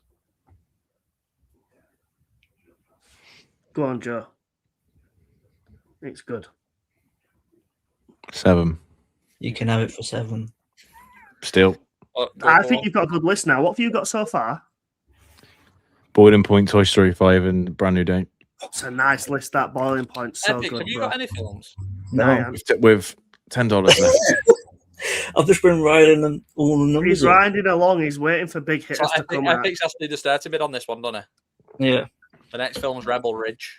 Go on, Joe. It's good. 7. You can have it for 7. Still. I think you've got a good list now. What have you got so far? Boiling Point, Toy Story 5, and Brand New Day. It's a nice list. That Boiling Point's so Epicz, good. have you bro. got any films? No, I haven't. With $10 left. I've just been writing all the numbers. He's riding along. He's waiting for big hitters So to come out. Epicz has to do the starting bid on this one, doesn't it? Yeah. The next film's Rebel Ridge.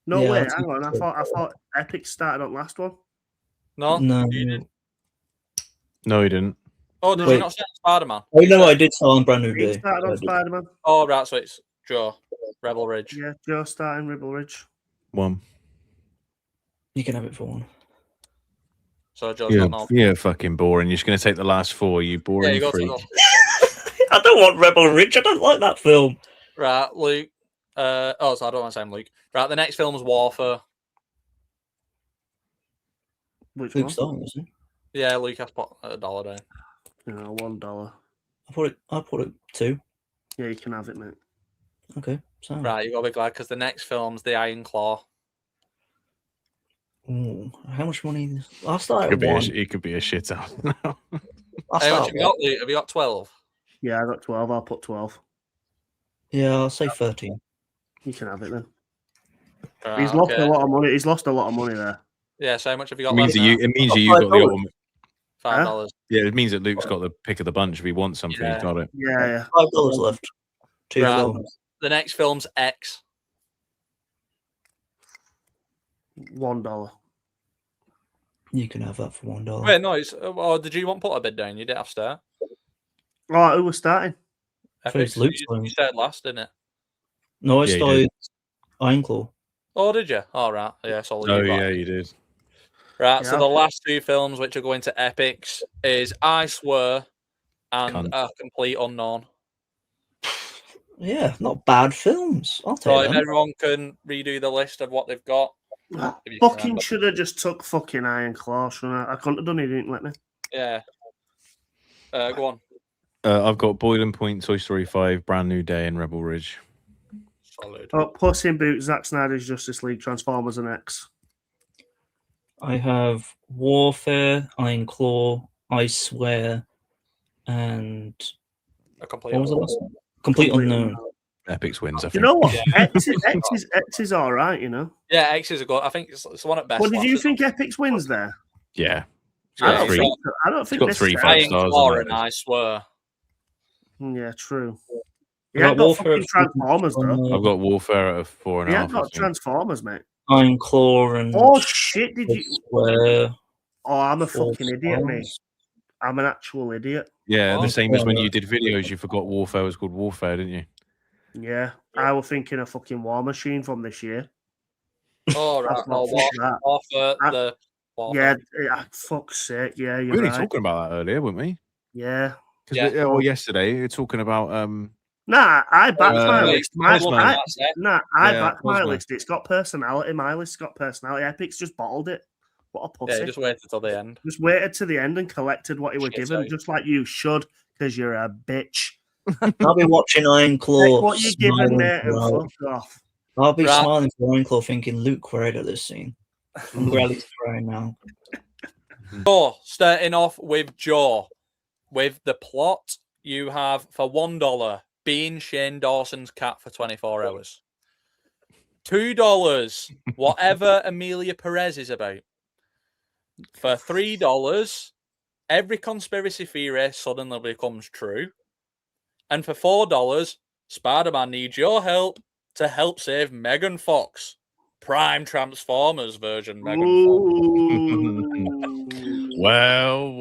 No Yeah, way. that's Hang on. I thought Epicz started on last one. No? No. You didn't. No, he didn't. Oh, did Wait. you not say Spider-Man? Oh no, I did start on Brand New He Day. started on I did. Spider-Man. Oh, right, so it's Joe. Rebel Ridge. Yeah, Joe starting Ribble Ridge. 1. You can have it for 1. So Joe's got no. You're fucking boring. You're just going to take the last 4, you Yeah, boring you got freak. to I don't want Rebel Ridge. I don't like that film. Right, Luke. So I don't want to say Luke. Right, the next film's Warfare. Which Luke one? starting, isn't it? Yeah, Luke has put $1 down. No, $1. I put it 2. Yeah, you can have it, mate. Okay. So Right, you got to be glad because the next film's The Iron Claw. Ooh, how much money? I'll start Could at be 1. he could be a shit out now. I'll How much start have you got, Luke? Have you got 12? Yeah, I got 12. I'll put 12. Yeah, I'll say 13. You can have it then. Right, He's lost okay. a lot of money. He's lost a lot of money there. Yeah, so how much have you got It means left that now? it means that you got the $5. ultimate. $5. Yeah, it means that Luke's got the pick of the bunch. If he wants something, Yeah. he's got it. Yeah, yeah. $5 left. 2 Right. films. The next film's X. $1. You can have that for $1. Wait, no, it's. Oh, did you want to put a bid down? You didn't have to start. Oh, who was starting? I thought it was Epicz, Luke's you one. said last, didn't it? No, I Yeah, you started Ironclaw. Oh, did you? All right. Yeah, so Oh yeah, you did. Right, Yeah, so the okay. last 2 films which are going to Epicz is I Swear and Cunt. A Complete Unknown. Yeah, not bad films. I'll So take if them. everyone can redo the list of what they've got. if you can Fucking remember. should have just took fucking Iron Claw, shouldn't I? I couldn't have done it. He didn't let me. Yeah. Go on. I've got Boiling Point, Toy Story 5, Brand New Day, and Rebel Ridge. Solid. Oh, Puss in Boots, Zack Snyder's Justice League, Transformers, and X. I have Warfare, Iron Claw, I Swear, and A Complete what was the Unknown. last one? Complete Unknown. Epicz wins, I think. You know what? Yeah. X is all right, you know. Yeah, X is a good. I think it's the one at best. What did you last, think Epicz wins there? Yeah. Yeah, I don't it's think so. I don't think got 3 necessarily. 5 stars Iron Claw on and that. I Swear. Yeah, true. He I got ain't got Warfare fucking at Transformers, though. I've got Warfare at a 4.5. He ain't I got think. Transformers, mate. Iron Claw and Oh, shit, did I you... Swear. Oh, I'm a 4 fucking idiot, mate. stars. I'm an actual idiot. Yeah, Oh. the same as when you did videos, you forgot Warfare was called Warfare, didn't you? Yeah, I was thinking of fucking War Machine from this year. Oh, right. That's No, not that. Warfare, I- the Warfare. Yeah, fuck's sake, yeah, We you're were right. talking about that earlier, weren't we? Yeah. Because Yeah. well, yesterday we were talking about Nah, I backed my Uh, list. Cosmo. I Yeah, backed my Cosmo. list. It's got personality. My list's got personality. Epic's just bottled it. What a pussy. Yeah, just waited till the end. Just waited to the end and collected what he was Shit, given, sorry. just like you should, because you're a bitch. I'll be watching Iron Claw. Take what you're given, smiling mate, and throughout. fuck off. I'll be Right. smiling for Iron Claw, thinking Luke great at this scene. I'm glad he's crying now. So, starting off with Joe. With the plot, you have for $1, being Shane Dawson's cat for 24 hours. $2, whatever Amelia Perez is about. For $3, every conspiracy theory suddenly becomes true. And for $4, Spider-Man needs your help to help save Megan Fox. Prime Transformers version Megan Fox. Ooh. Well.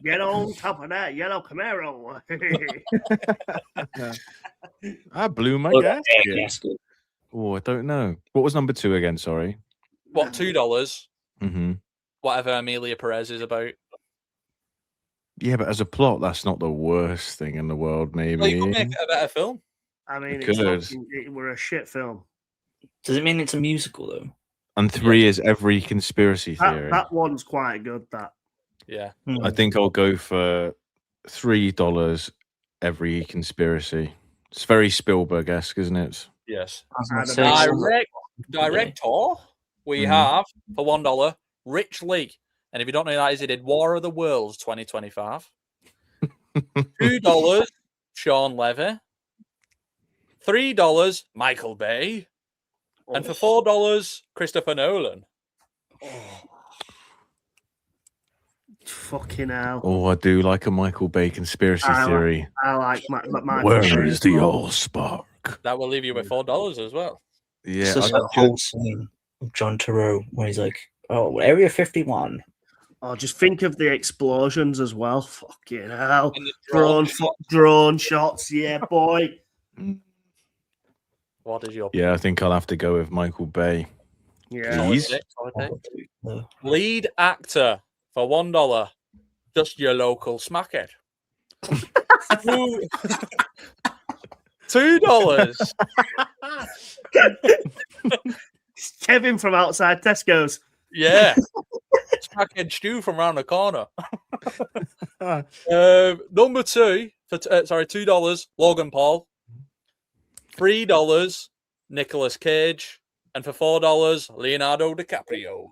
Get on top of that yellow Camaro. I blew my Look, gasket. gasket. Oh, I don't know. What was number 2 again? Sorry. What, $2? Mm-hmm. Whatever Amelia Perez is about. Yeah, but as a plot, that's not the worst thing in the world, maybe. Well, you could make it a better film. I mean, It could. it were a shit film. Does it mean it's a musical though? And 3 is every conspiracy theory. That one's quite good, that. Yeah. I think I'll go for $3 every conspiracy. It's very Spielberg-esque, isn't it? Yes. Direct- Director, we have, for $1, Rich Lee. And if you don't know who that is, he did War of the Worlds 2025. $2, Sean Levy. $3, Michael Bay. And for $4, Christopher Nolan. Fucking hell. Oh, I do like a Michael Bay conspiracy theory. I like my Where is the all spark? That will leave you with $4 as well. Yeah, It's just a whole scene of John Turturro where he's like, "Oh, Area 51." Oh, just think of the explosions as well. Fucking hell. And the Drone shots. Yeah, boy. What is your Yeah, I think I'll have to go with Michael Bay. Yeah. Please? No. Lead actor for $1, just your local smackhead. $2. Kevin from outside Tesco's. Yeah. Smackhead Stew from round the corner. Number 2 for $2, Logan Paul. $3, Nicolas Cage, and for $4, Leonardo DiCaprio.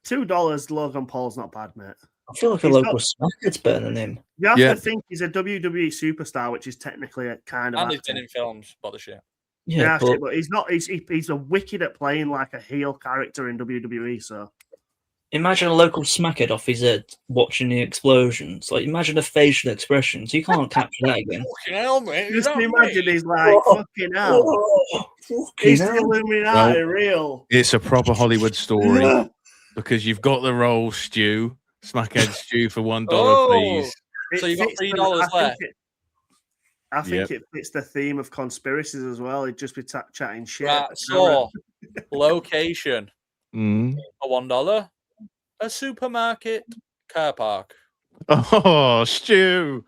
$2, Logan Paul's not bad, mate. I feel like a local smackhead's better than him. You have to think he's a WWE superstar, which is technically a kind of. And he's been in films, but the shit. Yeah, but he's not. He's a wicked at playing like a heel character in WWE. So imagine a local smackhead off his head watching the explosions. Like, imagine the facial expressions. You can't capture that again. Fucking hell, mate. Just imagine he's like, fucking hell. He's the Illuminati, real. It's a proper Hollywood story because you've got the role, Stu. Smackhead Stew for $1, please. So you've got $3 left. I think it fits the theme of conspiracies as well. He'd just be chatting shit. Right, so, location for $1, a supermarket car park. Oh, Stu.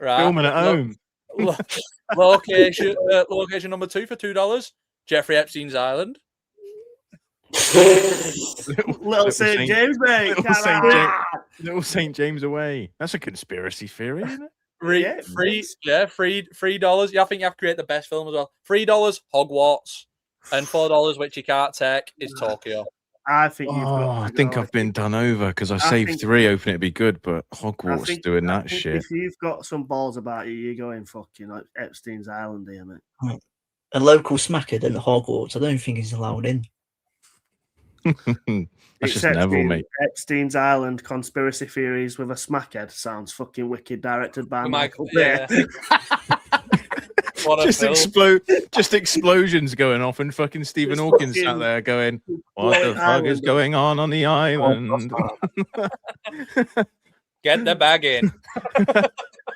Right. Filming at home. Location number 2 for $2, Jeffrey Epstein's Island. Little St. James, mate. Little St. James away. That's a conspiracy theory, isn't it? $3. Yeah, I think you have to create the best film as well. $3, Hogwarts, and $4, which you can't take, is Tokyo. I think I think I've been done over because I saved 3 hoping it'd be good, but Hogwarts doing that shit. If you've got some balls about you, you're going fucking like Epstein's Island here, mate. A local smackhead at Hogwarts, I don't think he's allowed in. That's just Neville, mate. Epstein's Island conspiracy theories with a smackhead sounds fucking wicked. Directed by Michael Bay. Just explosions going off, and fucking Stephen Hawking sat there going, "What the fuck is going on the island?" Get the bag in.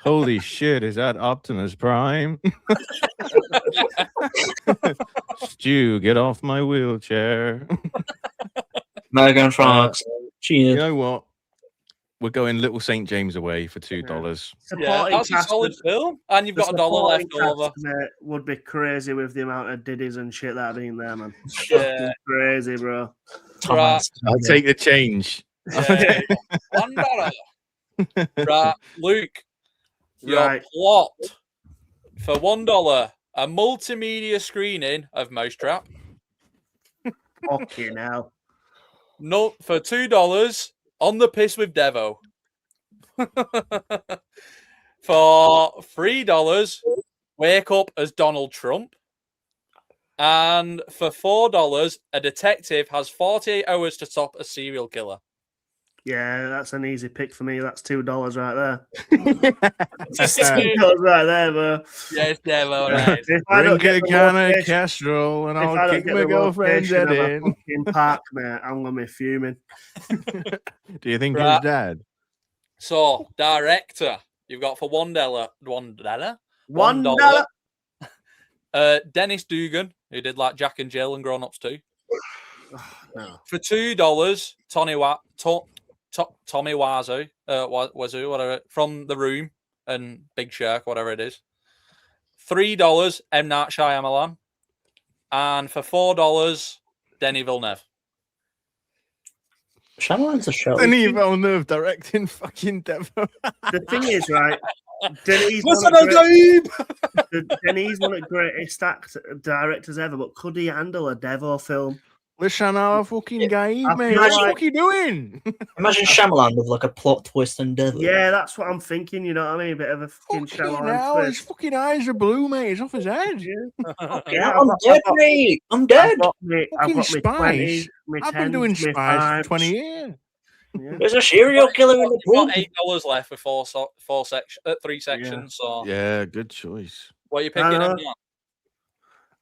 Holy shit, is that Optimus Prime? Stu, get off my wheelchair. Megan Fox. You know what? We're going Little St. James away for $2. Yeah, that's a solid film. And you've got $1 left over. Would be crazy with the amount of diddies and shit that have been there, man. Yeah. Crazy, bro. Right. I'll take the change. Yeah. $1. Right, Luke. Your plot for $1, a multimedia screening of Mousetrap. Fucking hell. No, for $2, On the Piss with Devo. For $3, Wake Up as Donald Trump. And for $4, a detective has 48 hours to stop a serial killer. Yeah, that's an easy pick for me. That's $2 right there. That's $2 right there, bro. Yeah, it's Devo, right? Drink a can of Castrol and I'll kick my girlfriend's head in. Fucking park, mate. I'm gonna be fuming. Do you think he's dead? So, director, you've got for $1. $1? $1. Dennis Dugan, who did like Jack and Jill and Grown Ups 2. Oh, no. For $2, Tommy Wiseau, Wiseau, whatever, from The Room and Big Shirk, whatever it is. $3, M. Night Shyamalan. And for $4, Denis Villeneuve. Shyamalan's a show. Denis Villeneuve directing fucking Devo. The thing is, right? Denis one of the greatest directors ever, but could he handle a Devo film? Listen, our fucking game, I mate. feel What the like- fuck are you doing? Imagine Shyamalan with like a plot twist and devil. Yeah, that's what I'm thinking. You know what I mean? A bit of a fucking Fucking Shyamalan hell, his twist. fucking eyes are blue, mate. He's off his head. Yeah, I'm dead, mate. I'm dead. I've got me Fucking 20, spies. my I've been 10s, doing my spies for 5s. 20 years. Yeah. There's a serial killer in the You've got pool. $8 left with three sections. So, Yeah, good choice. what are you picking? know. M. Night?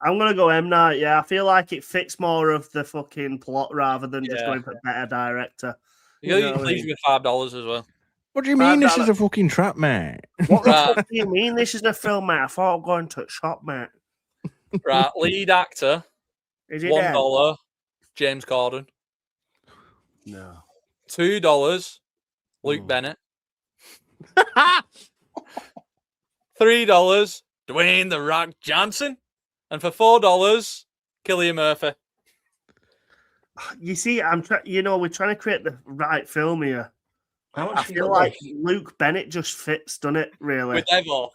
I'm gonna go M Night. Yeah, I feel like it fits more of the fucking plot rather than just Yeah. going for better director. You You know can what I leave mean? with $5 as well. What do you mean this $5? is a fucking trap, mate? What the Right. fuck do you mean? This is a film, mate. I thought I'm going to a shop, mate. Right, lead actor, Is he dead? $1, James Corden. No. $2, Luke Hmm. Bennett. $3, Dwayne The Rock Johnson. And for $4, Cillian Murphy. You see, we're trying to create the right film here. How much I you feel got like left? Luke Bennett just fits, doesn't it? Really, With Devil.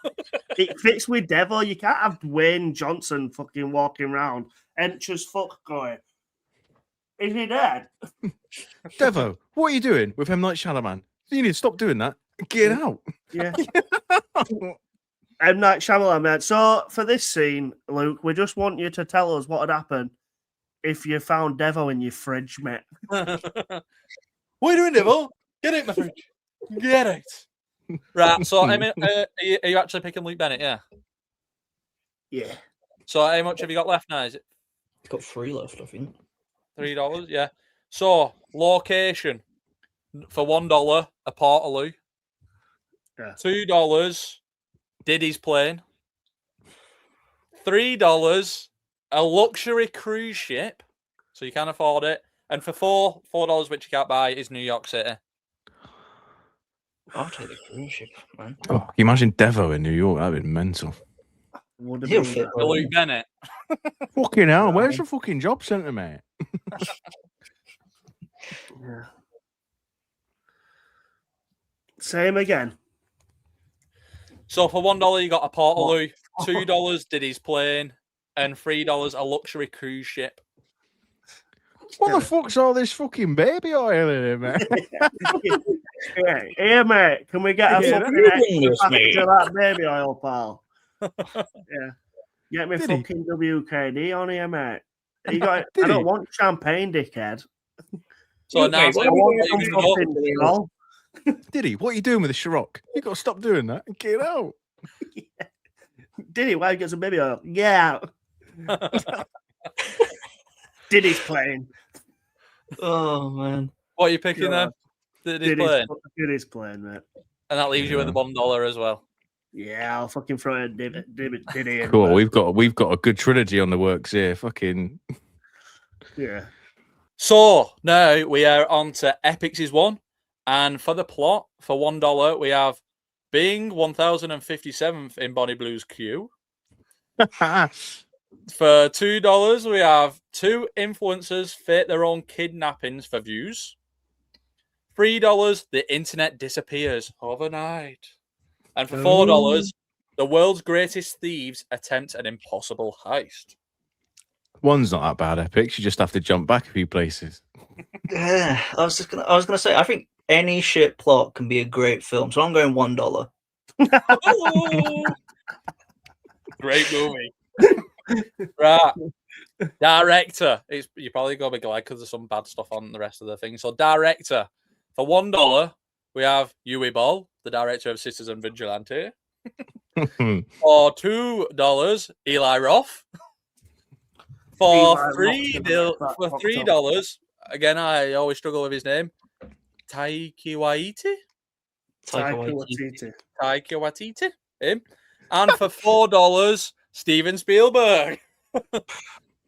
it fits with Devil. You can't have Dwayne Johnson fucking walking around and just fuck going. Is he dead? Devo, what are you doing with M. Night Shyamalan? You need to stop doing that. Get out. Yeah. M. Night Shyamalan, man. So for this scene, Luke, we just want you to tell us what would happen if you found Devo in your fridge, mate. What are you doing, Devil? Get it, my friend. Get it. Right, so I mean, are you actually picking Luke Bennett? Yeah. Yeah. So how much have you got left now? Is it Got 3 left, I think. $3? Yeah. So location for $1, a Portaloo. Yeah. $2, Diddy's plane. $3, a luxury cruise ship, so you can afford it. And for $4, which you can't buy, is New York City. I'll take the cruise ship, man. Oh, can you imagine Devo in New York? That'd be mental. Would have He'll been fit. that. For Luke Bennett. Fucking hell, where's the fucking job centre, mate? Yeah. Same again. So for $1, you got a Portaloo. $2, Diddy's plane, and $3, a luxury cruise ship. What the fuck's all this fucking baby oil in it, mate? Yeah. Here, mate, can we get a Yeah, fucking you extra doing this, package mate? of that baby oil, pal? Yeah. Get me Did he? fucking WKD on here, mate. You got? Did I don't he? want champagne, dickhead. So You- now mate, I what are want you some doing? fucking roll. Did he? What are you doing with the Ciroc? You got to stop doing that. Get out. Did he? Why you get some baby oil? Yeah. Diddy's playing. Oh, man. What are you picking Yeah. then? Diddy's plane. Diddy's playing, mate. And that leaves you with Yeah. the $1 as well. Yeah, I'll fucking throw it Diddy in. Cool. We've got a good trilogy on the works here. Fucking Yeah. So now we are on to Epic's one. And for the plot, for $1, we have being 1057th in Bonnie Blue's queue. For $2, we have 2 influencers fake their own kidnappings for views. $3, the internet disappears overnight. And for $4, the world's greatest thieves attempt an impossible heist. one's not that bad, Epicz. You just have to jump back a few places. Yeah, I was gonna say, I think any shit plot can be a great film, so I'm going $1. Ooh. Great movie. Right. Director. You're probably going to be glad because there's some bad stuff on the rest of the thing. So, director. For $1, we have Yui Ball, the director of Citizen Vigilante. For $2, Eli Roth. For $3, again, I always struggle with his name, Taiki Waititi. Taika Taika Waititi. Waititi. Taika Waititi, him. And for $4, Steven Spielberg.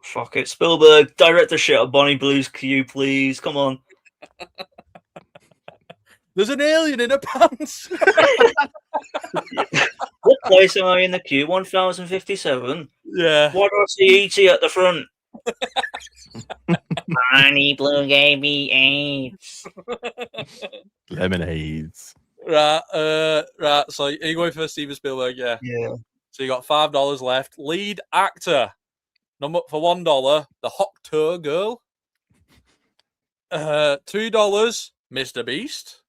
Fuck it, Spielberg, direct the shit of Bonnie Blue's Q, please. Come on. There's an alien in her pants. What place am I in the queue? 1057. Yeah. Why do I see E.T. at the front? Bonnie Blue gave me AIDS. Lemonades. Right. So are you going for Steven Spielberg? Yeah. Yeah. So you got $5 left. Lead actor. Number for $1, the Hot Tour Girl. $2, Mr. Beast.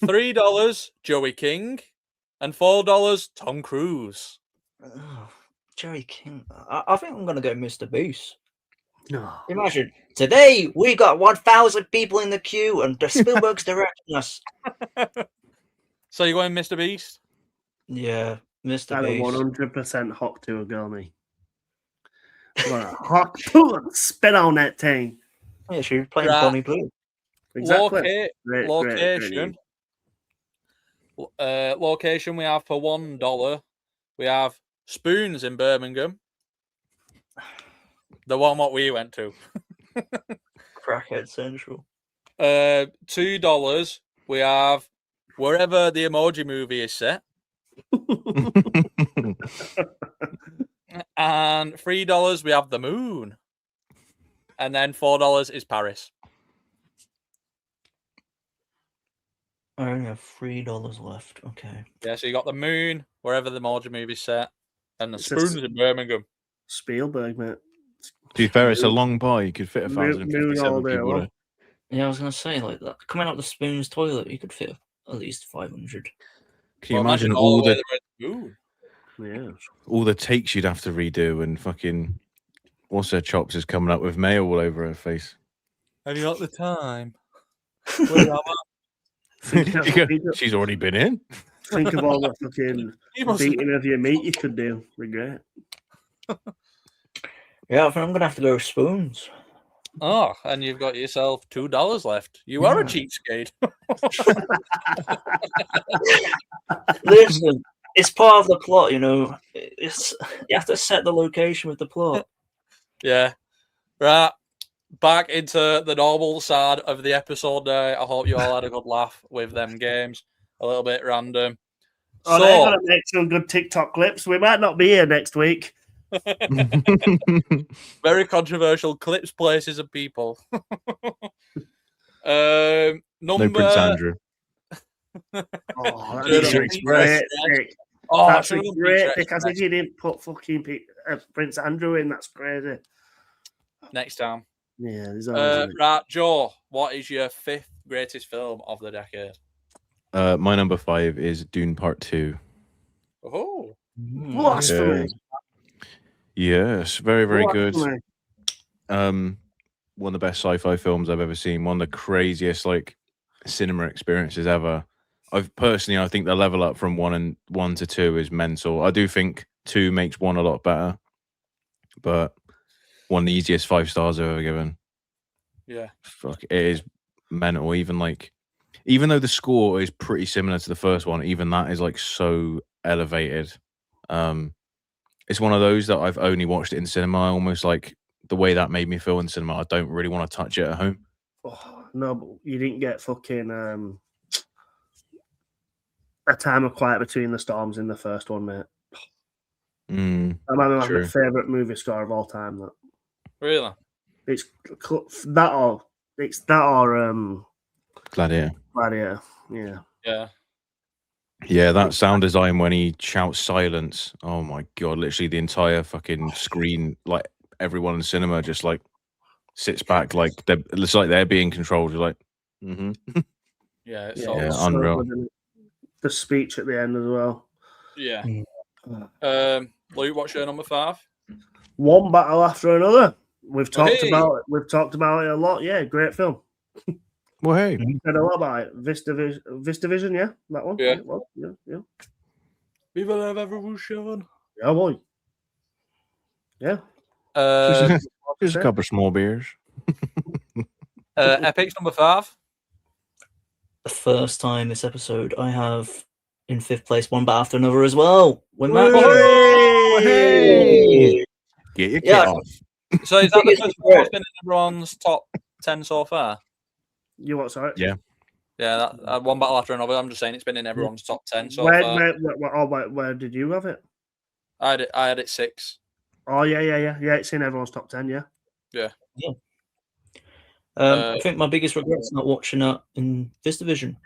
$3, Joey King. And $4, Tom Cruise. Oh, Jerry King. I think I'm gonna go Mr. Beast. No. Imagine today we got 1,000 people in the queue, and the Spielberg's directing us. So you're going Mr. Beast? Yeah, Mr. I'm a Beast. 100% hot to a girl, me. Hot to spit on that thing. Yeah, she was playing Right. Bonnie Blue. Exactly. Location. Location we have for $1. We have Spoons in Birmingham. The one what we went to. Crackhead Central. $2 we have wherever the Emoji Movie is set. And $3 we have the moon. And then $4 is Paris. I only have $3 left. Okay. Yeah, so you got the moon, wherever the Emoji Movie is set, and the It's Spoons in Birmingham. Spielberg, mate. To be fair, it's a long buy. You could fit Moon all 1,057 day people. long. in it. Yeah, I was gonna say like that. Coming out the Spoon's toilet, you could fit at least 500. Can you Well, imagine all all the way the there is the moon. Yeah. takes you'd have to redo and fucking what's her chops is coming up with mayo all over her face? Have you got the time? Where am I? She's already been in. Think of all the fucking You must- beating of your meat you could do. Regret. Yeah, I think I'm gonna have to go with Spoons. Oh, and you've got yourself $2 left. You are a cheapskate. Listen, it's part of the plot, you know. It's you have to set the location with the plot. Yeah. Right. Back into the normal side of the episode now. I hope you all had a good laugh with them games. A little bit random. Oh, they're going to make some good TikTok clips. We might not be here next week. Very controversial clips, places, and people. No Prince Andrew. Oh, Pizza that's great pick. Oh, That's a should've been great Pizza pick. I think Express he didn't put fucking Prince Andrew in. That's crazy. next time. Yeah, there's always Right, Joe, what is your 5th greatest film of the decade? My number 5 is Dune Part 2. Oh, blasphemy. Yes, very, very good. Blasphemy. One of the best sci-fi films I've ever seen. One of the craziest like cinema experiences ever. I think the level up from 1 to 2 is mental. I do think 2 makes 1 a lot better, but 1 of the easiest 5 stars I've ever given. yeah. Fuck, it is mental. Even though the score is pretty similar to the first one, even that is like so elevated. It's one of those that I've only watched it in cinema. I almost like the way that made me feel in cinema. I don't really want to touch it at home. Oh, no, but you didn't get fucking A Time of Quiet Between the Storms in the first one, mate. That might be my True. favourite movie score of all time. That Really? it's that or Gladiator. Gladiator. Yeah. Yeah. Yeah, that sound design when he shouts silence. Oh my god, literally the entire fucking screen, like everyone in the cinema just like sits back like it's like they're being controlled. You're like, Yeah, it's Yeah, all it's unreal. good, isn't it? The speech at the end as well. Yeah. Mm. Luke, what's your number 5? One battle after another. We've talked Hey. about it. We've talked about it a lot. Yeah, great film. well, hey, Said a lot about it. Vision, yeah, that one. Yeah. Well, yeah. Viva la Revolution. Yeah, boy. Yeah. just a couple of small beers. Epicz number 5. the first time this episode, I have in 5th place One Bat After Another as well. With Matt. Hey! Get your kit off. So is that the first one that's been in everyone's top 10 so far? You what, sorry? Yeah. Yeah, that One Battle After Another. I'm just saying it's been in everyone's top 10 so far. Where did you have it? I had it 6. Oh, yeah. It's in everyone's top 10, yeah. I think my biggest regret is not watching it in this division.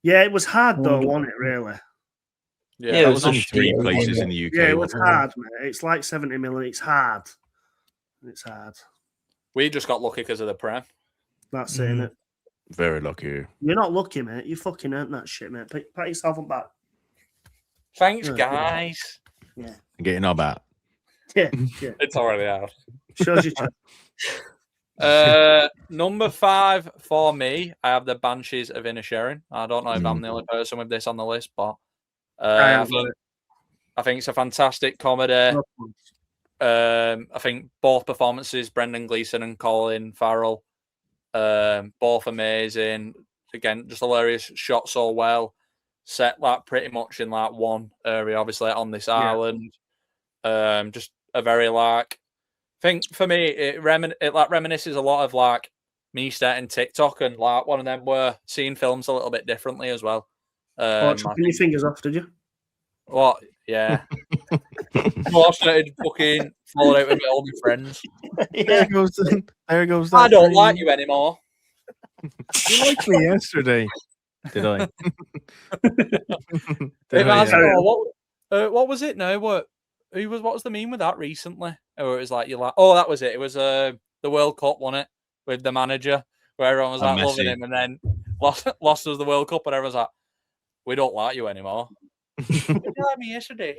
Yeah, it was hard though, wasn't it, really? Yeah, it it was only 3 places in the UK. Yeah, it was hard, mate. It's like 70 million. It's hard. It's hard. We just got lucky because of the Prem. That's saying it. Very lucky. You're not lucky, mate. You fucking earned that shit, mate. Pat yourself on back. Thanks, guys. Yeah. Getting our bat. Yeah. It's already out. Shows you. Number 5 for me, I have the Banshees of Inisherin. I don't know if I'm the only person with this on the list, but I think it's a fantastic comedy. I think both performances, Brendan Gleeson and Colin Farrell, both amazing. Again, just hilarious, shot so well, set like pretty much in like one area, obviously on this island. Just a very like. I think for me, it like reminisces a lot of like me starting TikTok and like one of them were seeing films a little bit differently as well. Chopping your fingers off, did you? What? Yeah. I started fucking falling out with all my friends. There goes that. I don't like you anymore. You liked me yesterday. Did I? What was it? No, what was the meme with that recently? Or it was like that was it. It was the World Cup, wasn't it? With the manager, where everyone was like loving him, and then lost us the World Cup, and everyone's like, we don't like you anymore. You didn't like me yesterday.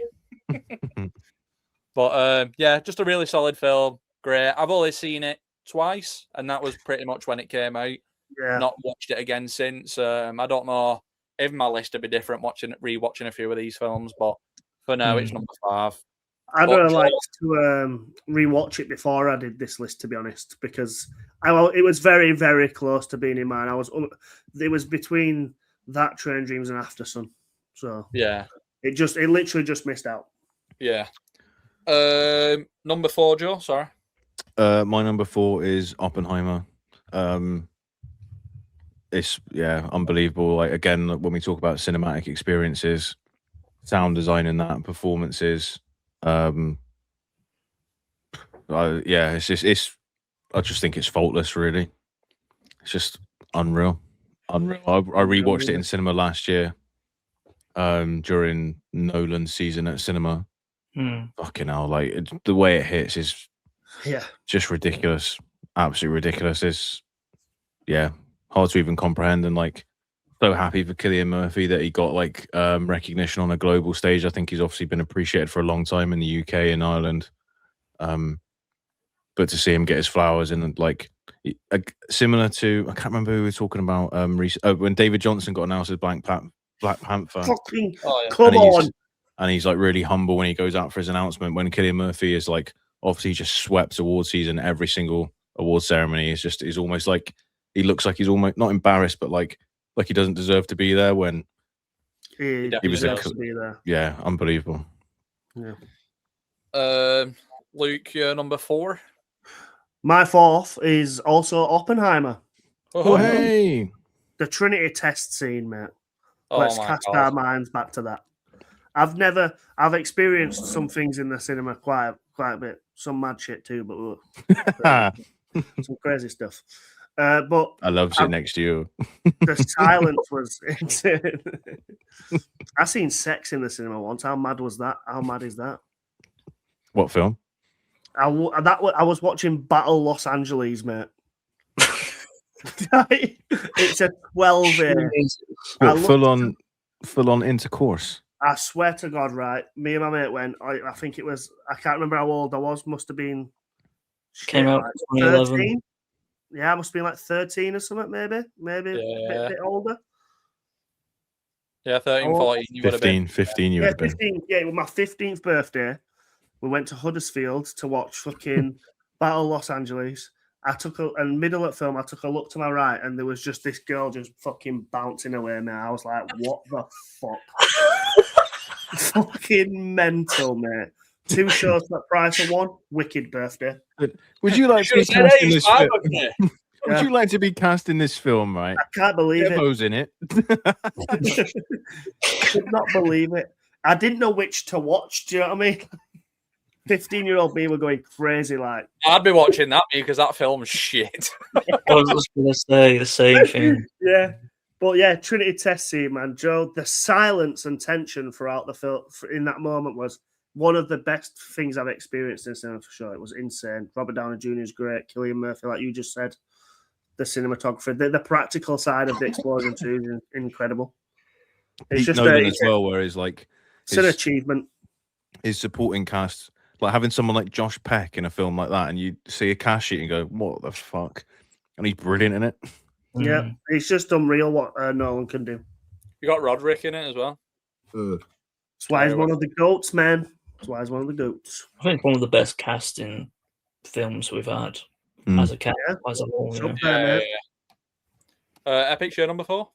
But yeah, just a really solid film. Great. I've only seen it twice, and that was pretty much when it came out. Yeah. Not watched it again since. I don't know if my list would be different rewatching a few of these films, but for now it's number 5. I'd really like to rewatch it before I did this list, to be honest, because it was very, very close to being in mine. It was between that, Train Dreams, and After Sun. So yeah, it literally just missed out. Yeah. Number 4, Joe. Sorry. My number 4 is Oppenheimer. It's unbelievable. Like again, when we talk about cinematic experiences, sound design in that, performances. It's I just think it's faultless, really. It's just unreal. I rewatched it in cinema last year, during Nolan's season at cinema. Fucking hell, like the way it hits is just ridiculous. Absolutely ridiculous. It's hard to even comprehend, and like so happy for Cillian Murphy that he got like recognition on a global stage. I think he's obviously been appreciated for a long time in the UK and Ireland, but to see him get his flowers and like similar to, I can't remember who we were talking about when David Johnson got announced as Black Panther. Fucking come on. And he's like really humble when he goes out for his announcement. When Cillian Murphy is like obviously just swept award season every single award ceremony. He's almost like he looks like he's almost not embarrassed, but like he doesn't deserve to be there when he was to be there. Yeah, unbelievable. Yeah. Luke, your number 4. My 4th is also Oppenheimer. Oh hey, the Trinity test scene, mate. Oh, Let's cast our minds back to that. I've experienced some things in the cinema quite a bit, some mad shit too, but some crazy stuff. But I love sitting next to you. The silence was insane. I seen sex in the cinema once. How mad was that? How mad is that? What film? I was watching Battle Los Angeles, mate. It's a 12. Full on intercourse. I swear to God, right? Me and my mate went. I think it was. I can't remember how old I was. Must have been. Came out 2011. Yeah, I must have been like 13 or something, maybe a bit older. Yeah, 13, 14. You 15 you would have been. 15. Yeah, it was my 15th birthday. We went to Huddersfield to watch fucking Battle Los Angeles, and middle of the film, I took a look to my right, and there was just this girl just fucking bouncing away, man. I was like, what the fuck? Fucking mental, mate. 2 shows for the price of 1. Wicked birthday. Would you like to be cast in this film? Would you like to be cast in this film, right? I can't believe Devo's in it. I could not believe it. I didn't know which to watch. Do you know what I mean? 15-year-old me were going crazy. Like, I'd be watching that because that film's shit. I was just going to say the same thing. Yeah. But yeah, Trinity test scene, man. Joe, the silence and tension throughout the film in that moment was one of the best things I've experienced in cinema for sure. It was insane. Robert Downey Jr. is great. Cillian Murphy, like you just said. The cinematography, the practical side of the explosion too is incredible. It's just as well, where it's like it's an achievement. His supporting cast, like having someone like Josh Peck in a film like that, and you see a cast sheet and go, "What the fuck?" And he's brilliant in it. Yeah, it's just unreal what Nolan can do. You got Roderick in it as well. That's why he's one of the goats, man. That's why he's one of the goats. I think one of the best casting films we've had as a cast, as a whole. Epicz, your number 4?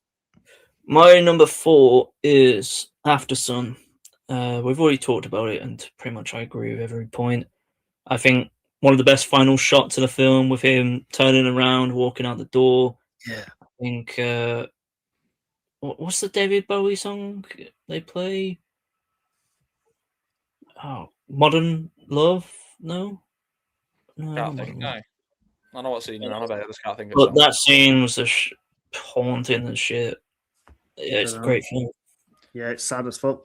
My number 4 is After Sun. We've already talked about it, and pretty much I agree with every point. I think one of the best final shots of the film with him turning around, walking out the door. Yeah. I think, what's the David Bowie song they play? Oh, Modern Love? No? Can't think, no. I know what scene you're on about. I just can't think of But that scene was haunting and shit. Yeah, it's a great film. Yeah, it's sad as fuck.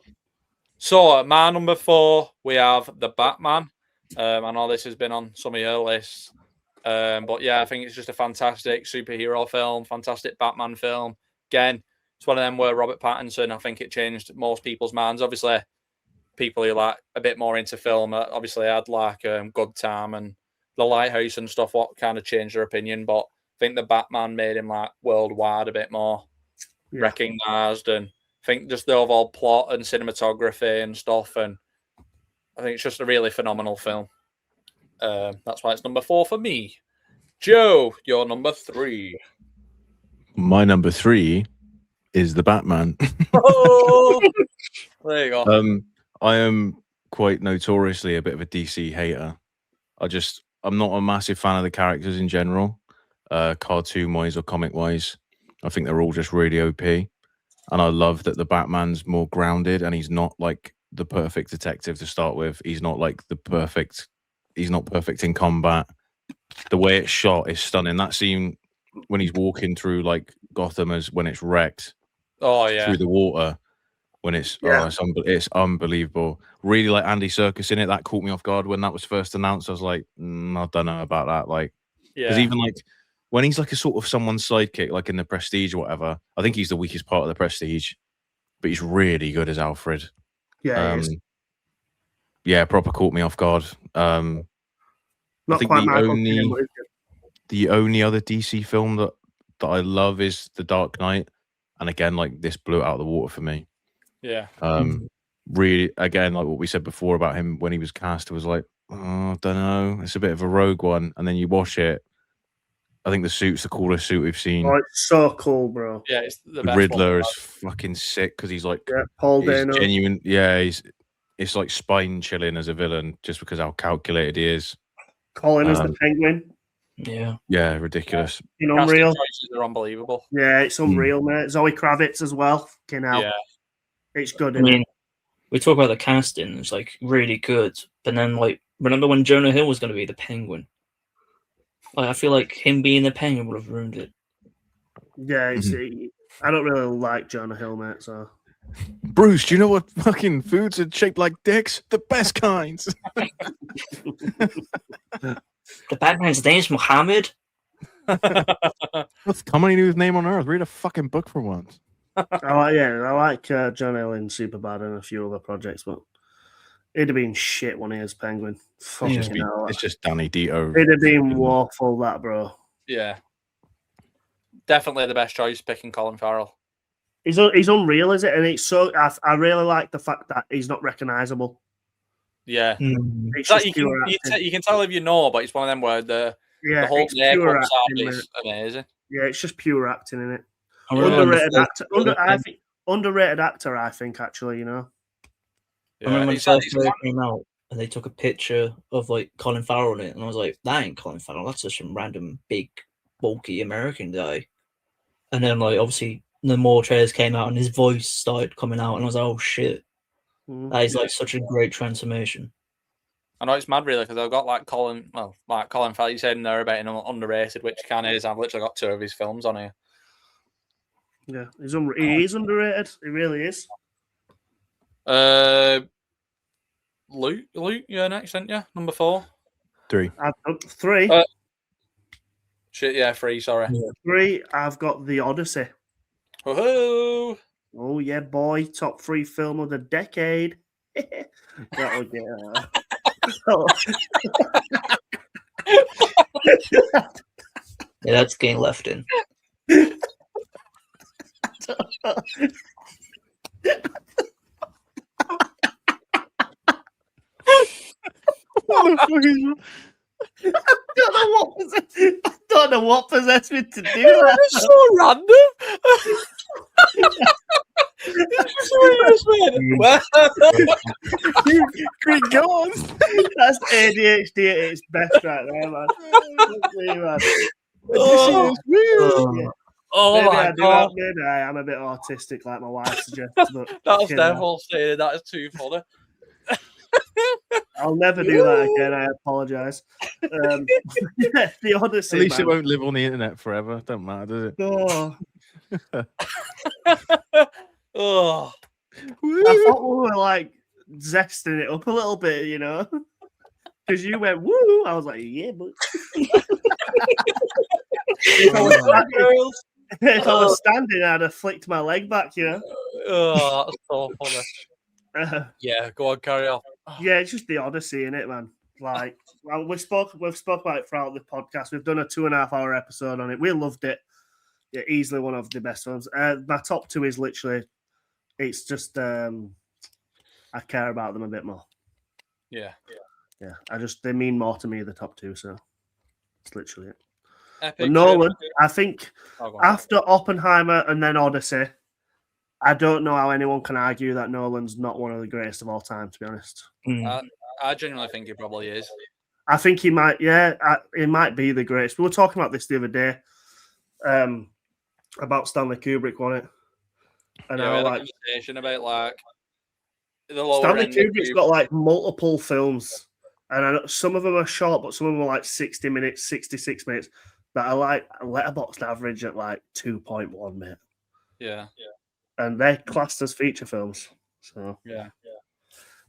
So, my number 4, we have The Batman. I know this has been on some of your lists. But yeah, I think it's just a fantastic superhero film, fantastic Batman film. Again, it's one of them where Robert Pattinson, I think it changed most people's minds. Obviously, people who like a bit more into film, obviously had like Good Time and The Lighthouse and stuff, what kind of changed their opinion. But I think the Batman made him like worldwide a bit more recognised, and I think just the overall plot and cinematography and stuff, and I think it's just a really phenomenal film. That's why it's number 4 for me. Joe, your number 3. My number 3 is The Batman. Oh, there you go. I am quite notoriously a bit of a DC hater. I'm not a massive fan of the characters in general, cartoon-wise or comic-wise. I think they're all just really OP. And I love that the Batman's more grounded, and he's not like the perfect detective to start with. He's not perfect in combat. The way it's shot is stunning. That scene when he's walking through like Gotham when it's wrecked. Oh yeah, through the water when it's it's unbelievable. Really like Andy Serkis in it. That caught me off guard when that was first announced. I was like, I don't know about that. Like, because even like when he's like a sort of someone's sidekick, like in The Prestige or whatever, I think he's the weakest part of The Prestige, but he's really good as Alfred. Yeah, proper caught me off guard. Not I think quite the only other DC film that I love is The Dark Knight, and again, like this blew it out of the water for me. Yeah. Really, again, like what we said before about him when he was cast, it was like, I don't know, it's a bit of a rogue one, and then you watch it. I think the suit's the coolest suit we've seen. Oh, it's so cool, bro. Yeah, it's the best Riddler is fucking sick because he's like Paul Dano. Genuine. Yeah, it's like spine chilling as a villain just because how calculated he is. Colin as the Penguin. Yeah, ridiculous. Unreal. Choices are unbelievable. Yeah, it's unreal, mate. Zoe Kravitz as well. Yeah, it's good. We talk about the casting; it's like really good. But then, like, remember when Jonah Hill was going to be the Penguin? Like, I feel like him being the Penguin would have ruined it. Yeah, I don't really like Jonah Hill, mate. So, Bruce, do you know what fucking foods are shaped like dicks? The best kinds. The Batman's name's Muhammad. What's commonly his name on Earth? Read a fucking book for once. I like Jonah Hill in Superbad and a few other projects, but it'd have been shit when he was Penguin. It's just Danny DeVito. It'd have been awful, that, bro. Yeah. Definitely the best choice picking Colin Farrell. He's unreal, is it? And it's so I really like the fact that he's not recognizable. Yeah. It's like you can tell if you know, but it's one of them where Yeah, the whole it's pure makeup acting, side mate. is amazing. Yeah, it's just pure acting in it. I remember when the Underrated first actor. trailer I came- think underrated actor. I think actually, you know. I remember when the It's like- first trailer came out and they took a picture of like Colin Farrell in it, and I was like, that ain't Colin Farrell. That's just some random big, bulky American guy. And then like obviously the more trailers came out and his voice started coming out, and I was like, oh shit, that is like such a great transformation. I know it's mad, really, because I've got like Colin Farrell. You said in there about him underrated, which kind of is. I've literally got 2 of his films on here. Yeah, he is underrated. He really is. Luke, you're next, aren't you? Number 4. 3. I've got 3. Shit, yeah, 3. Sorry. 3. I've got The Odyssey. Woohoo! Oh yeah, boy! Top 3 film of the decade. That'll get. Yeah, that's getting left in. What the fuck is I don't know what possessed me to do that. It's so random. Quick, go on. That's ADHD at its best right there, man. Oh, Yeah. oh Maybe my I do. god, Maybe I am a bit autistic, like my wife suggests. But that was you know, devastating. That is too funny. I'll never do that again. I apologise. The Odyssey. At least it man. won't live on the internet forever. Don't matter, does it? Oh, Oh, I thought we were like zesting it up a little bit, you know, because you went woo. I was like, yeah, but if I was standing, I'd have flicked my leg back, you know. oh, that's so funny. Yeah, go on, carry on. Yeah, it's just the Odyssey in it, man. Like, well, we've spoke about it throughout the podcast. We've done a 2.5-hour episode on it. We loved it. Yeah, easily one of the best ones. My top 2 is literally, it's just I care about them a bit more. Yeah. They mean more to me, the top 2. So it's literally it. Epicz, But Nolan, I think oh, go on. after Oppenheimer and then Odyssey, I don't know how anyone can argue that Nolan's not one of the greatest of all time, to be honest. I genuinely think he probably is. I think he might, he might be the greatest. We were talking about this the other day, about Stanley Kubrick, wasn't it? And Yeah, we how, had a like, conversation about like the lower Stanley end of Kubrick's got like multiple films, and I know some of them are short, but some of them are like 60 minutes, 66 minutes, that are like Letterboxd average at like 2.1, mate. Yeah. And they're classed as feature films. So Yeah.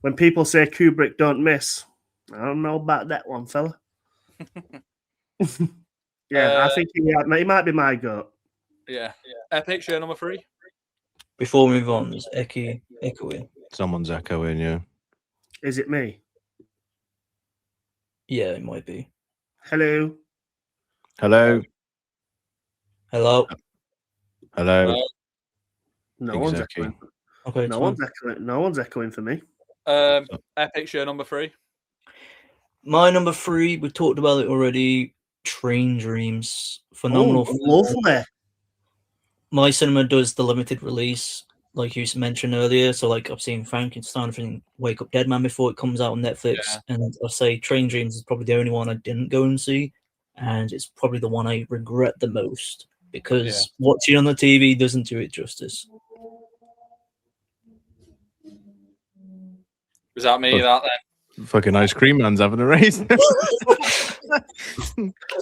when people say Kubrick don't miss, I don't know about that one, fella. I think he might be my goat. Yeah. Epicz, you're number 3. Before we move on, there's Eccy echoing. Someone's echoing, yeah. Is it me? Yeah, it might be. Hello. Hello? Hello. Hello? No one's Exactly. echoing. Okay, No one's echoing. No one's echoing for me. Epicz, you're number 3. My number 3, we talked about it already. Train Dreams, phenomenal. Oh, lovely. My cinema does the limited release, like you mentioned earlier. So, like, I've seen Frankenstein, I've seen Wake Up Dead Man before it comes out on Netflix, and I'll say Train Dreams is probably the only one I didn't go and see, and it's probably the one I regret the most because watching on the TV doesn't do it justice. Was that me? That then? Fucking ice cream man's having a race. Because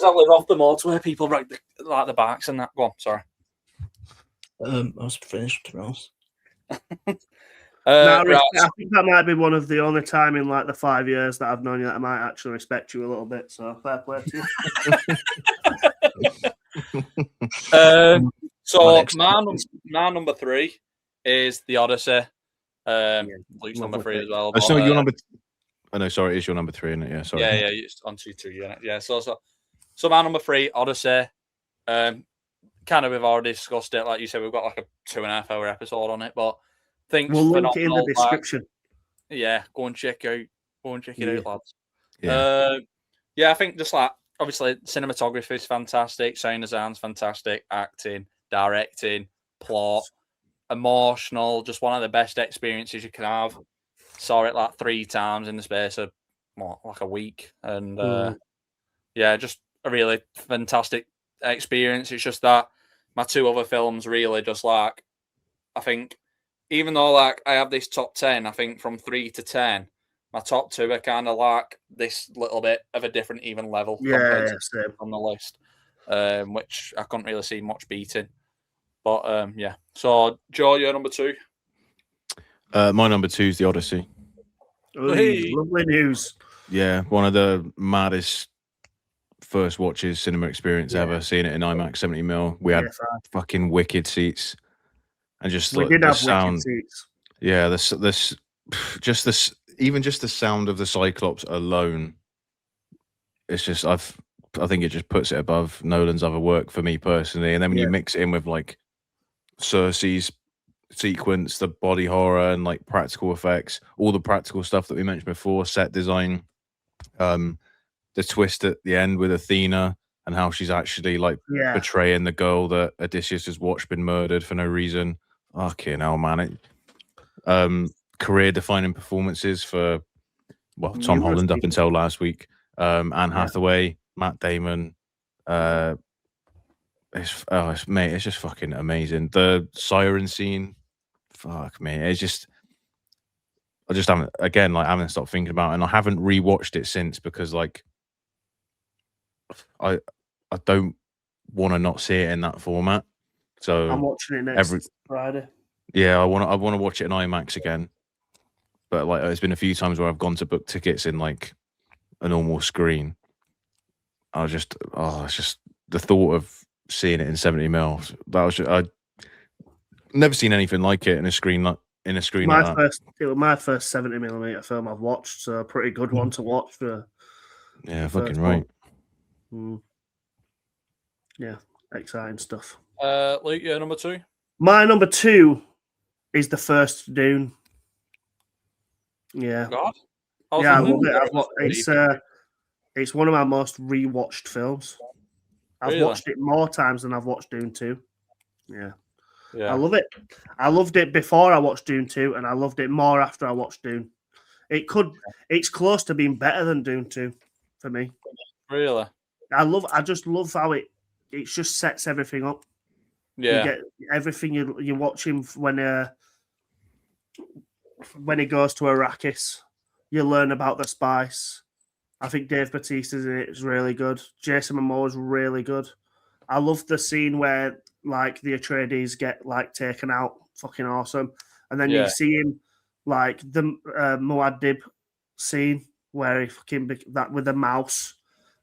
I live off the motorway, people like the backs and that. Go on, sorry. I was finished, to be honest. I think that might be one of the only time in like the 5 years that I've known you that I might actually respect you a little bit. So fair play to you. So my number 3 is The Odyssey. Luke's number 3 as well. So your number. Oh no, sorry, it's your number 3, isn't it? Yeah, sorry. Yeah, it's on 2 unit. Yeah, so my number 3, Odyssey. Kind of we've already discussed it. Like you said, we've got like a 2.5-hour episode on it, but I think we'll link it in the description. Go and check it out, lads. Yeah. I think just like obviously cinematography is fantastic, sound design's fantastic, acting, directing, plot, emotional, just one of the best experiences you can have. Saw it like 3 times in the space of like a week, and yeah, just a really fantastic experience. It's just that my 2 other films really just like, I think, even though like I have this top 10, I think from 3 to 10, my top 2 are kind of like this little bit of a different even level compared to same. on the list, which I couldn't really see much beating. But yeah, so Joe, your number 2. My number 2 is The Odyssey. Hey. Lovely news. Yeah, one of the maddest first watches cinema experience ever. Seeing it in IMAX 70mm. We had fucking wicked seats, and just we did have sound. Wicked seats. Yeah, even just the sound of the Cyclops alone. It's just I think it just puts it above Nolan's other work for me personally. And then when you mix it in with like Cersei's sequence, the body horror, and like practical effects, all the practical stuff that we mentioned before, set design, the twist at the end with Athena and how she's actually like betraying the girl that Odysseus has watched been murdered for no reason. Fucking hell, man. Career-defining performances for Tom Holland up until last week, Anne Hathaway, Matt Damon. It's just fucking amazing. The siren scene, fuck me. It's just, I haven't stopped thinking about it, and I haven't rewatched it since because like I don't want to not see it in that format. So I'm watching it next Friday. Yeah, I want to watch it in IMAX again. But like, there's been a few times where I've gone to book tickets in like a normal screen. It's just the thought of seeing it in 70mm. That was I'd never seen anything like it in a screen like that. It was my first 70mm film I've watched, so a pretty good one to watch for. Yeah, fucking right. Yeah, exciting stuff. Luke, your number 2. My number 2 is the first Dune. Yeah. God. I love it. It's one of my most rewatched films. I've watched it more times than I've watched Dune 2. Yeah. I love it. I loved it before I watched Dune 2, and I loved it more after I watched Dune. It's close to being better than Dune 2 for me. Really? I just love how it just sets everything up. Yeah. You get everything you watch him when he goes to Arrakis. You learn about the spice. I think Dave Bautista's in it is really good. Jason Momoa is really good. I love the scene where like the Atreides get like taken out. Fucking awesome. And then you see him like the Muad'Dib scene where he fucking that with the mouse,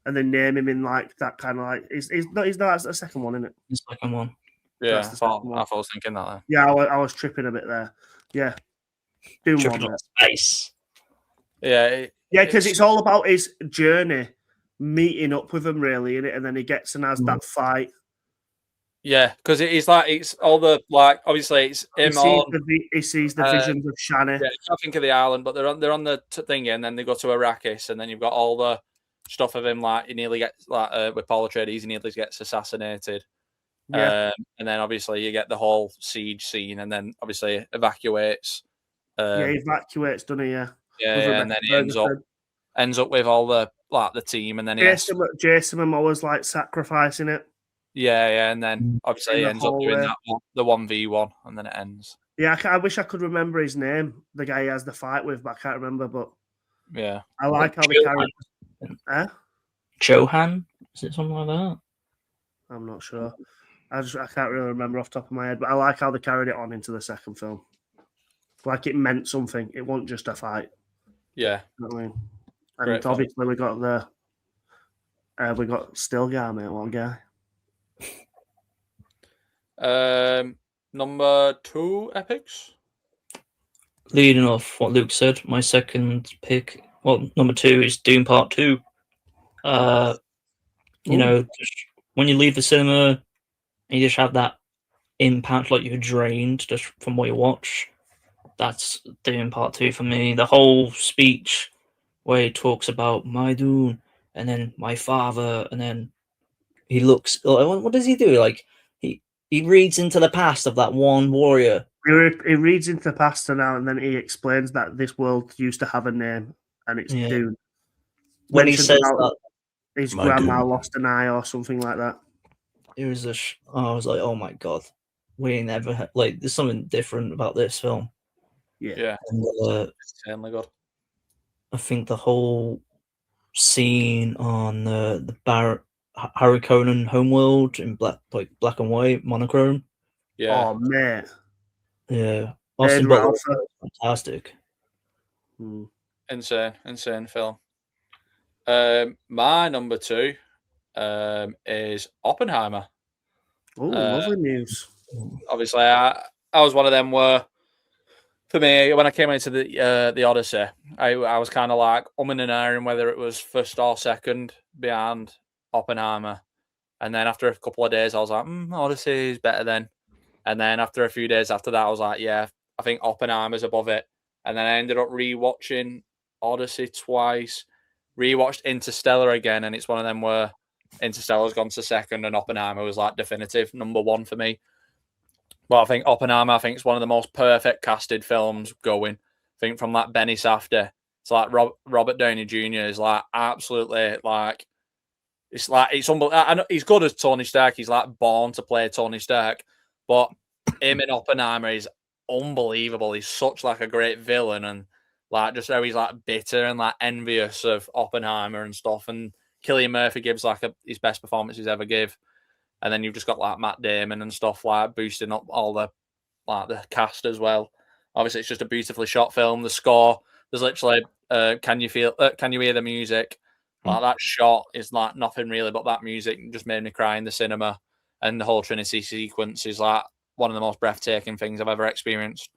and then name him in like that kind of like he's not that's the second one, isn't it? The second one. Yeah, I thought I was thinking that there. Yeah, I was tripping a bit there. Yeah. Tripping on space. Yeah. Because it's all about his journey, meeting up with him, really, innit? And then he gets and has that fight. Yeah, because it's all the like. Obviously, it's him. He sees the visions of Shani. Yeah, I think of the island, but they're on the thing, and then they go to Arrakis, and then you've got all the stuff of him like he nearly gets like with Paul Atreides, he nearly gets assassinated. Yeah. And then obviously you get the whole siege scene, and then obviously evacuates. He evacuates, doesn't he? Yeah. Yeah, and then he ends up with all the team, and then Jason Momoa's like sacrificing it. Yeah, and then obviously he ends up doing the 1v1, and then it ends. Yeah, I wish I could remember his name. The guy he has the fight with, but I can't remember. But yeah, I like how they carry. Johan, is it something like that? I'm not sure. I can't really remember off the top of my head, but I like how they carried it on into the second film. Like it meant something. It wasn't just a fight. Yeah. You know what I mean? And obviously we got Stilgar, mate. What guy? Number 2, Epicz. Leading off what Luke said, my second pick, number 2 is Dune Part 2. You know, just when you leave the cinema and you just have that impact, like you're drained just from what you watch. That's Dune Part 2 for me. The whole speech where he talks about my Dune, and then my father, and then he looks. What does he do? Like he reads into the past of that one warrior. He reads into the past now, and then he explains that this world used to have a name, and it's Dune. When he says that his grandma lost an eye or something like that. It was I was like, oh my god, we never had, like, there's something different about this film. Yeah. And, it's certainly good. I think the whole scene on the Harkonnen homeworld in black and white monochrome. Yeah. Oh man. Yeah. Austin Butler, fantastic. Insane film. My number 2 is Oppenheimer. Oh, lovely news. Obviously, I was one of them where, for me, when I came into the Odyssey, I was kind of like umming and ahhing whether it was first or second behind Oppenheimer. And then after a couple of days, I was like, Odyssey is better then. And then after a few days after that, I was like, yeah, I think Oppenheimer's above it. And then I ended up rewatching Odyssey twice, rewatched Interstellar again, and it's one of them where Interstellar's gone to second and Oppenheimer was like definitive number 1 for me. But I think Oppenheimer, it's one of the most perfect casted films going. I think from that Benny Safdie, it's like Robert Downey Jr. is like absolutely like, it's unbelievable. I know he's good as Tony Stark. He's like born to play Tony Stark, but him in Oppenheimer is unbelievable. He's such like a great villain, and like just how he's like bitter and like envious of Oppenheimer and stuff. And Cillian Murphy gives like his best performance he's ever give. And then you've just got like Matt Damon and stuff like boosting up all the cast as well. Obviously, it's just a beautifully shot film. The score, there's literally can you hear the music? Like that shot is like nothing really, but that music just made me cry in the cinema. And the whole Trinity sequence is like one of the most breathtaking things I've ever experienced.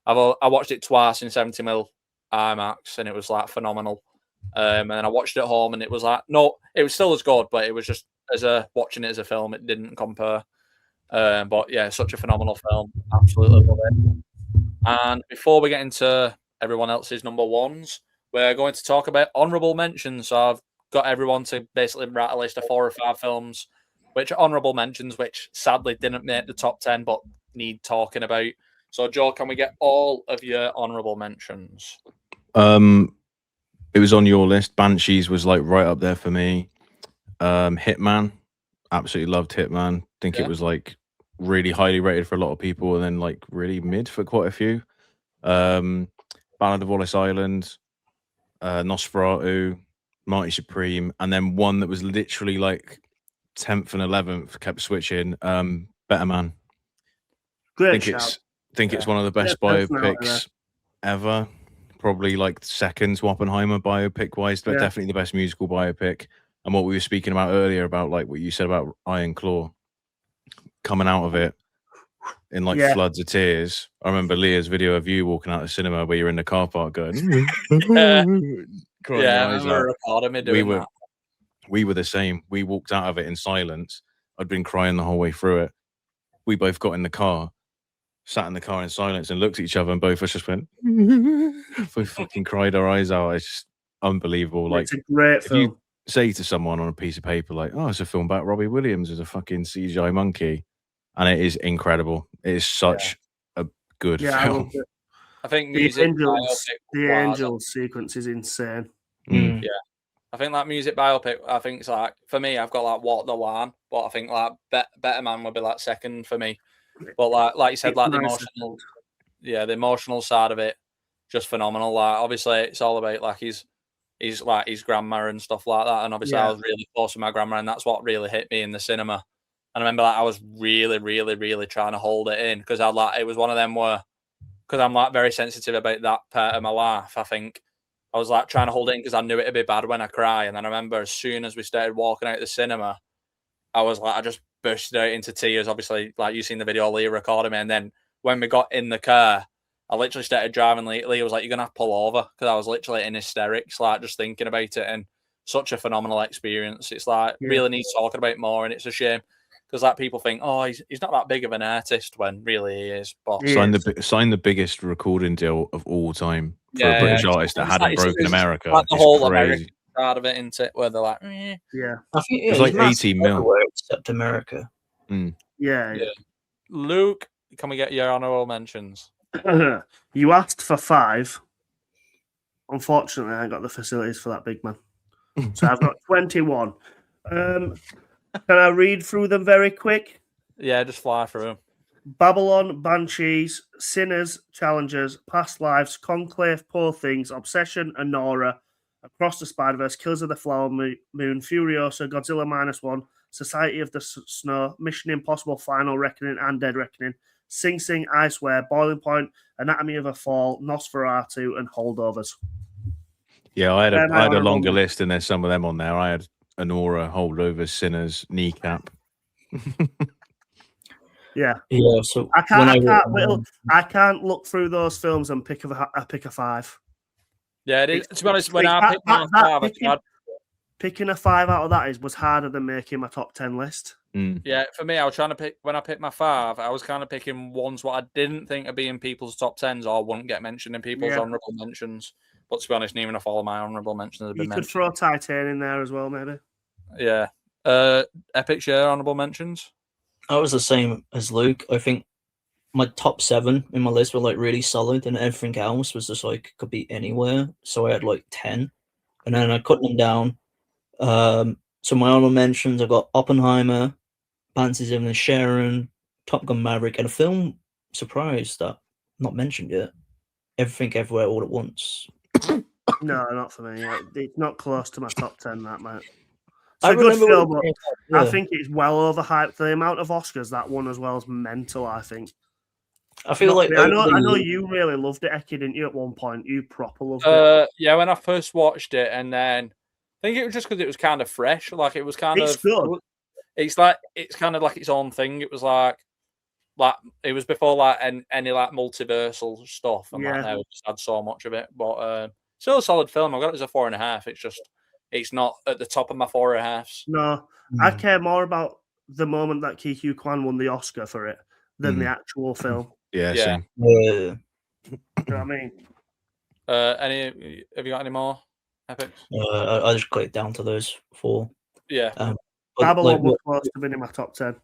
I watched it twice in 70mm IMAX, and it was like phenomenal. And then I watched it at home, and it was like it was still as good, but it was just watching it as a film, it didn't compare. But yeah, such a phenomenal film. Absolutely love it. And before we get into everyone else's number 1s, we're going to talk about honourable mentions. So I've got everyone to basically write a list of 4 or 5 films which are honourable mentions, which sadly didn't make the top 10 but need talking about. So Joe, can we get all of your honourable mentions? It was on your list. Banshees was like right up there for me. Hitman, absolutely loved Hitman. Think it was like really highly rated for a lot of people, and then like really mid for quite a few. Ballad of Wallace Island, Nosferatu, Mighty Supreme, and then one that was literally like 10th and 11th kept switching. Better Man. Great shout. Think it's one of the best biopics ever. Probably like second to Oppenheimer biopic wise, but definitely the best musical biopic. And what we were speaking about earlier about like what you said about Iron Claw coming out of it in like floods of tears. I remember Leah's video of you walking out of the cinema where you're in the car park going crying I remember recording me doing that. We were the same. We walked out of it in silence. I'd been crying the whole way through it. We both got in the car, sat in the car in silence and looked at each other, and both of us just went we fucking cried our eyes out. It's just unbelievable. Like, it's a great film. You say to someone on a piece of paper like, oh, it's a film about Robbie Williams as a fucking CGI monkey, and it is incredible. It is such a good film. I think the Angels sequence is insane. Yeah, I think that music biopic, I think it's like, for me, I've got like Walk the Line, but I think like Better Man would be like second for me. But like you said, like the emotional side of it, just phenomenal. Like obviously, it's all about like his like his grandma and stuff like that. And obviously, I was really close to my grandma, and that's what really hit me in the cinema. And I remember like I was really, really, really trying to hold it in because it was one of them where, because I'm like very sensitive about that part of my life. I think I was like trying to hold it in because I knew it'd be bad when I cry. And then I remember as soon as we started walking out the cinema, I was like, I just burst out into tears. Obviously, like you seen the video, Leah recorded me. And then when we got in the car, I literally started driving. Leah was like, "You're gonna have to pull over," because I was literally in hysterics, like just thinking about it. And such a phenomenal experience. It's like really needs talking about more, and it's a shame because like people think, "Oh, he's not that big of an artist," when really he is. But signed the biggest recording deal of all time for a British artist that hadn't broken America. Like the whole American, side of it, isn't it? Where they're like, Yeah. I think It's he's like massive 18 mil. everywhere except America. Yeah. Luke, can we get your honorable mentions? You asked for 5. Unfortunately, I ain't got the facilities for that big man. So I've got 21. Can I read through them very quick? Yeah, just fly through them. Babylon, Banshees, Sinners, Challengers, Past Lives, Conclave, Poor Things, Obsession, Anora, Across the Spider-Verse, Killers of the Flower Moon, Furiosa, Godzilla -1, Society of the Snow, Mission Impossible, Final Reckoning, and Dead Reckoning, Sing Sing, I Swear, Boiling Point, Anatomy of a Fall, Nosferatu, and Holdovers. Yeah, I had They're my a honourable longer mentions. list, and there's some of them on there. I had Anora, Holdovers, Sinners, Kneecap. Yeah. Yeah, so I when I can't look through those films and pick a 5. Yeah, it is. To be honest, when It's I picked my 5, I tried. Picking a 5 out of that was harder than making my top 10 list. Yeah, for me, I was trying to pick, when I picked my 5, I was kind of picking ones what I didn't think would be in people's top 10s or wouldn't get mentioned in people's honourable mentions. But to be honest, even if all of my honourable mentions have been mentioned. You could throw Titan in there as well, maybe. Yeah. Epicz, your honourable mentions? I was the same as Luke. I think my top 7 in my list were like really solid, and everything else was just like could be anywhere. So I had like 10, and then I cut them down. So my honorable mentions, I got Oppenheimer, Banshees of Sharon, Top Gun Maverick, and a film surprise that not mentioned yet, Everything Everywhere All at Once. No, not for me. It's not close to my top 10, that, mate. It's I a good remember film, when but it came out, I yeah. think it's well overhyped. The amount of Oscars that won as well is mental, I think. I feel like I know you really loved it, Eccy, didn't you, at one point? You proper loved it. Yeah, when I first watched it, and then I think it was just because it was kind of fresh. Like it was kind It's of good. It's kind of like its own thing. It was like it was before like any like multiversal stuff, and like now we just had so much of it. But still a solid film. I got it as a 4.5. It's just it's not at the top of my 4.5s. No, I care more about the moment that Ki Kwan won the Oscar for it than the actual film. Yeah, Yeah. same. Do you know what I mean? Have you got any more Epicz? I just got it down to those 4. Yeah. But Babylon like was what close to being in my top 10.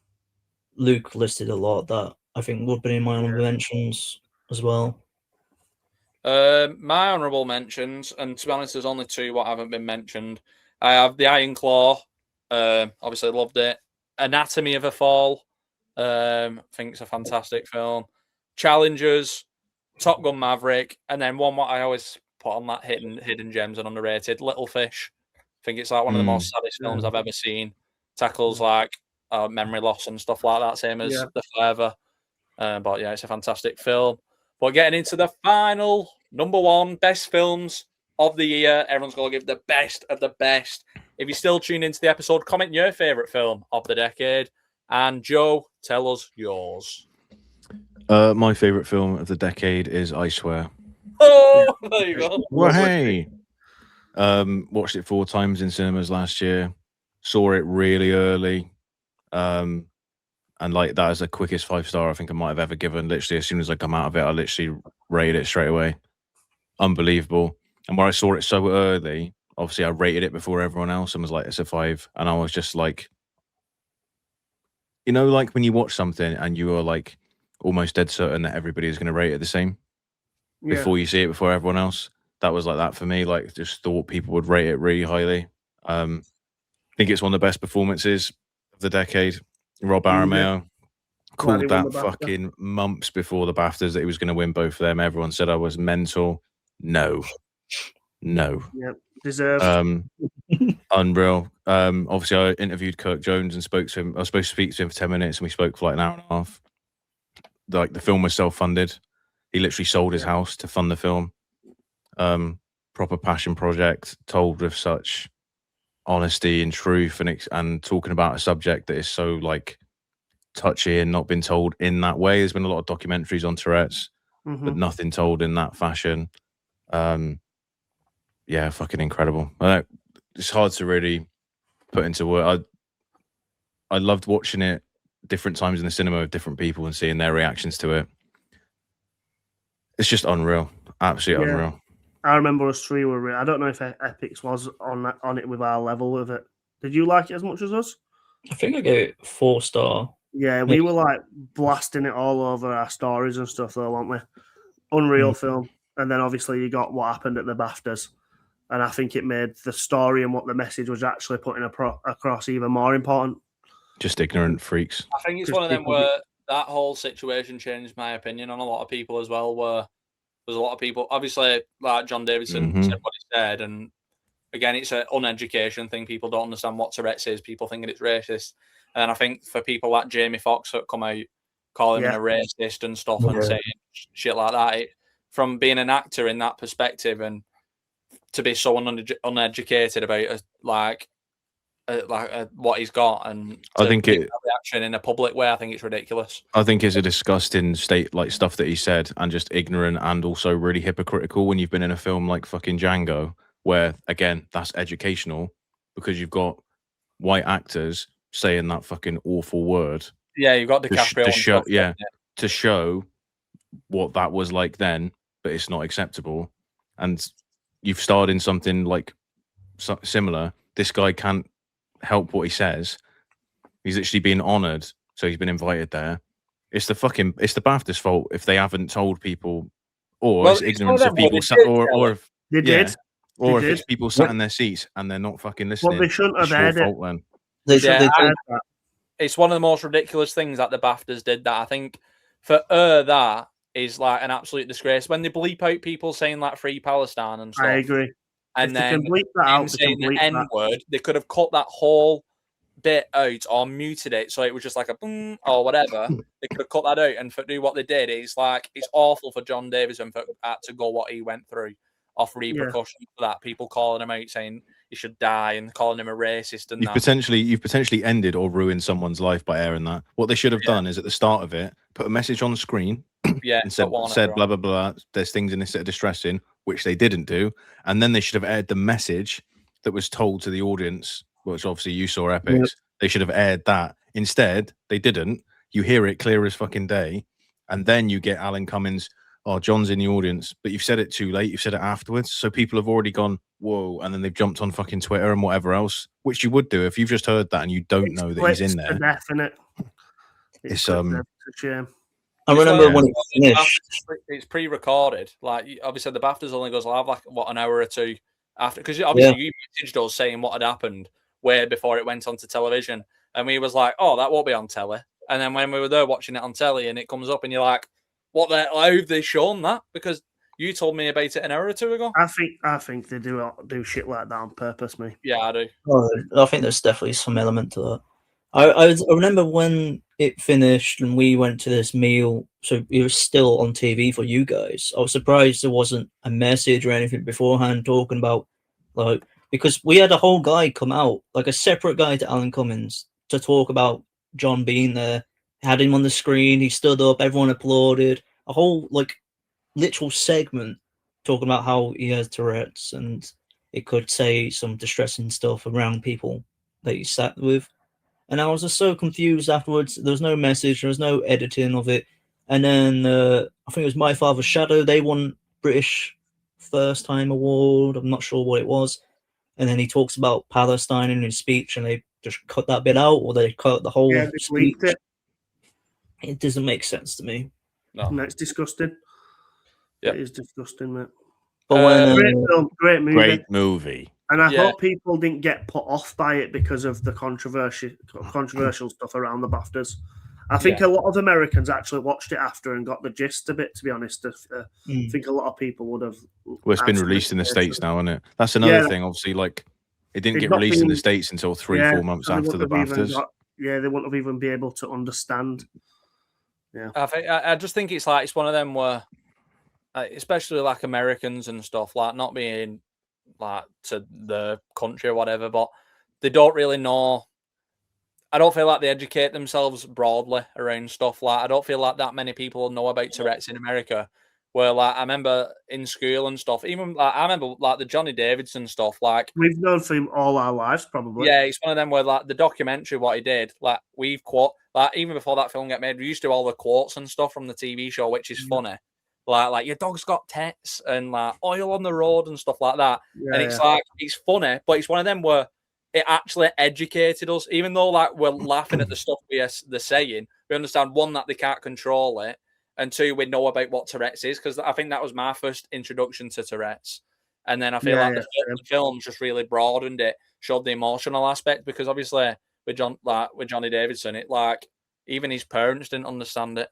Luke listed a lot that I think would have been in my honorable mentions as well. My honourable mentions, and to be honest, there's only 2 what haven't been mentioned. I have The Iron Claw. Obviously, loved it. Anatomy of a Fall. I think it's a fantastic film. Challengers, Top Gun Maverick, and then one what I always put on that hidden gems and underrated, Little Fish. I think it's like one of the most saddest films I've ever seen. Tackles like memory loss and stuff like that, same as The Flavor. But yeah, it's a fantastic film. But getting into the final number 1 best films of the year, everyone's going to give the best of the best. If you're still tuned into the episode, comment your favourite film of the decade. And Joe, tell us yours. My favourite film of the decade is I Swear. Oh, there you go. Well, hey. Watched it 4 times in cinemas last year. Saw it really early. And like that is the quickest 5-star I think I might have ever given. Literally, as soon as I come out of it, I literally rated it straight away. Unbelievable. And where I saw it so early, obviously I rated it before everyone else and was like, it's a 5. And I was just like, you know, like when you watch something and you are like almost dead certain that everybody is going to rate it the same before you see it, before everyone else. That was like that for me. Like, just thought people would rate it really highly. I think it's one of the best performances of the decade. Rob Arameo called that fucking months before the BAFTAs that he was going to win both of them. Everyone said I was mental. No. Yep, deserved. Unreal. Obviously, I interviewed Kirk Jones and spoke to him. I was supposed to speak to him for 10 minutes, and we spoke for like an hour and a half. Like, the film was self-funded. He literally sold his house to fund the film. Proper passion project, told with such honesty and truth, and talking about a subject that is so like touchy and not been told in that way. There's been a lot of documentaries on Tourette's, but nothing told in that fashion. Yeah, fucking incredible. It's hard to really put into words. I loved watching it different times in the cinema with different people and seeing their reactions to it. It's just unreal. Absolutely unreal. I remember us three were. I don't know if Epicz was on it with our level with it. Did you like it as much as us? I think I gave it 4-star. Yeah, we were like blasting it all over our stories and stuff, though, weren't we? Unreal film. And then obviously you got what happened at the BAFTAs. And I think it made the story and what the message was actually putting across even more important. Just ignorant freaks. I think it's one of them where that whole situation changed my opinion on a lot of people as well, where there's a lot of people, obviously, like John Davidson said what he said, and again, it's an uneducation thing. People don't understand what Tourette's is. People thinking it's racist. And I think for people like Jamie Foxx that come out calling him a racist and stuff and saying shit like that, from being an actor in that perspective and to be so uneducated about what he's got, and I think reaction in a public way, I think it's ridiculous. I think it's a disgusting state, like stuff that he said, and just ignorant and also really hypocritical when you've been in a film like fucking Django, where again that's educational because you've got white actors saying that fucking awful word. Yeah, you've got DiCaprio to show what that was like then, but it's not acceptable. And you've starred in something like similar. This guy can't help what he says. He's actually being honoured, so he's been invited there. It's the BAFTA's fault if they haven't told people, or it's ignorance of people, or if they did, or if it's people sat in their seats and they're not fucking listening. Well, they shouldn't have aired it. It's one of the most ridiculous things that the BAFTAs did. That I think for that is like an absolute disgrace when they bleep out people saying like "Free Palestine" and stuff. I agree. And then saying the N-word, they could have cut that whole bit out or muted it so it was just like a boom or whatever. They could have cut that out, and for do what they did is like it's awful for John Davidson for to go what he went through off repercussions for that. People calling him out saying he should die and calling him a racist and you've potentially ended or ruined someone's life by airing that. What they should have done is at the start of it put a message on the screen and said blah blah blah. There's things in this that are distressing, which they didn't do, and then they should have aired the message that was told to the audience, which obviously you saw Epicz. Yep. They should have aired that. Instead, they didn't. You hear it clear as fucking day, and then you get Alan Cummins. Oh, John's in the audience, but you've said it too late. You've said it afterwards, so people have already gone whoa, and then they've jumped on fucking Twitter and whatever else, which you would do if you've just heard that and you don't know that he's in there. Definite. It's a shame. I remember when it finished. It's pre-recorded. Like obviously, the BAFTAs only goes live like an hour or two after, because obviously you messaged us saying what had happened way before it went onto television, and we was like, "Oh, that won't be on telly." And then when we were there watching it on telly, and it comes up, and you're like, "What the? How have they shown that?" Because you told me about it an hour or two ago. I think they do shit like that on purpose, me. Yeah, I do. I think there's definitely some element to that. I remember when it finished and we went to this meal, so it was still on TV for you guys. I was surprised there wasn't a message or anything beforehand talking about, like, because we had a whole guy come out, like a separate guy to Alan Cummins, to talk about John being there. Had him on the screen, he stood up, everyone applauded. A whole, like, literal segment talking about how he has Tourette's and it could say some distressing stuff around people that he sat with. And I was just so confused afterwards. There was no message. There was no editing of it. And then I think it was My Father's Shadow. They won British First Time Award. I'm not sure what it was. And then he talks about Palestine in his speech, and they just cut that bit out, or they cut the whole speech. It doesn't make sense to me. No, it's disgusting. Yep. It is disgusting, mate. But great film, great movie. Great movie. And I hope people didn't get put off by it because of the controversial stuff around the BAFTAs. I think a lot of Americans actually watched it after and got the gist of it, to be honest. I think a lot of people would have... Well, it's been released in the States now, isn't it? That's another thing, obviously. Like, it didn't get released in the States until 3-4 months after the BAFTAs. They wouldn't have even been able to understand. Yeah, I just think it's like, it's one of them where, especially like Americans and stuff, like not being like to the country or whatever, but they don't really know. I don't feel like they educate themselves broadly around stuff. Like, I don't feel like that many people know about Tourette's in America. Where, like, I remember in school and stuff, even like I remember like the Johnny Davidson stuff. Like, we've known for him all our lives, probably. Yeah, it's one of them where like the documentary, what he did, like we've quote, like even before that film got made, we used to do all the quotes and stuff from the TV show, which is funny. like your dog's got tets and like oil on the road and stuff like that. Yeah, And it's like it's funny, but it's one of them where it actually educated us, even though like we're laughing at the stuff they're saying. We understand, one, that they can't control it, and two, we know about what Tourette's is, because I think that was my first introduction to Tourette's. And then I feel the film just really broadened it, showed the emotional aspect, because obviously with Johnny Davidson, it like even his parents didn't understand it,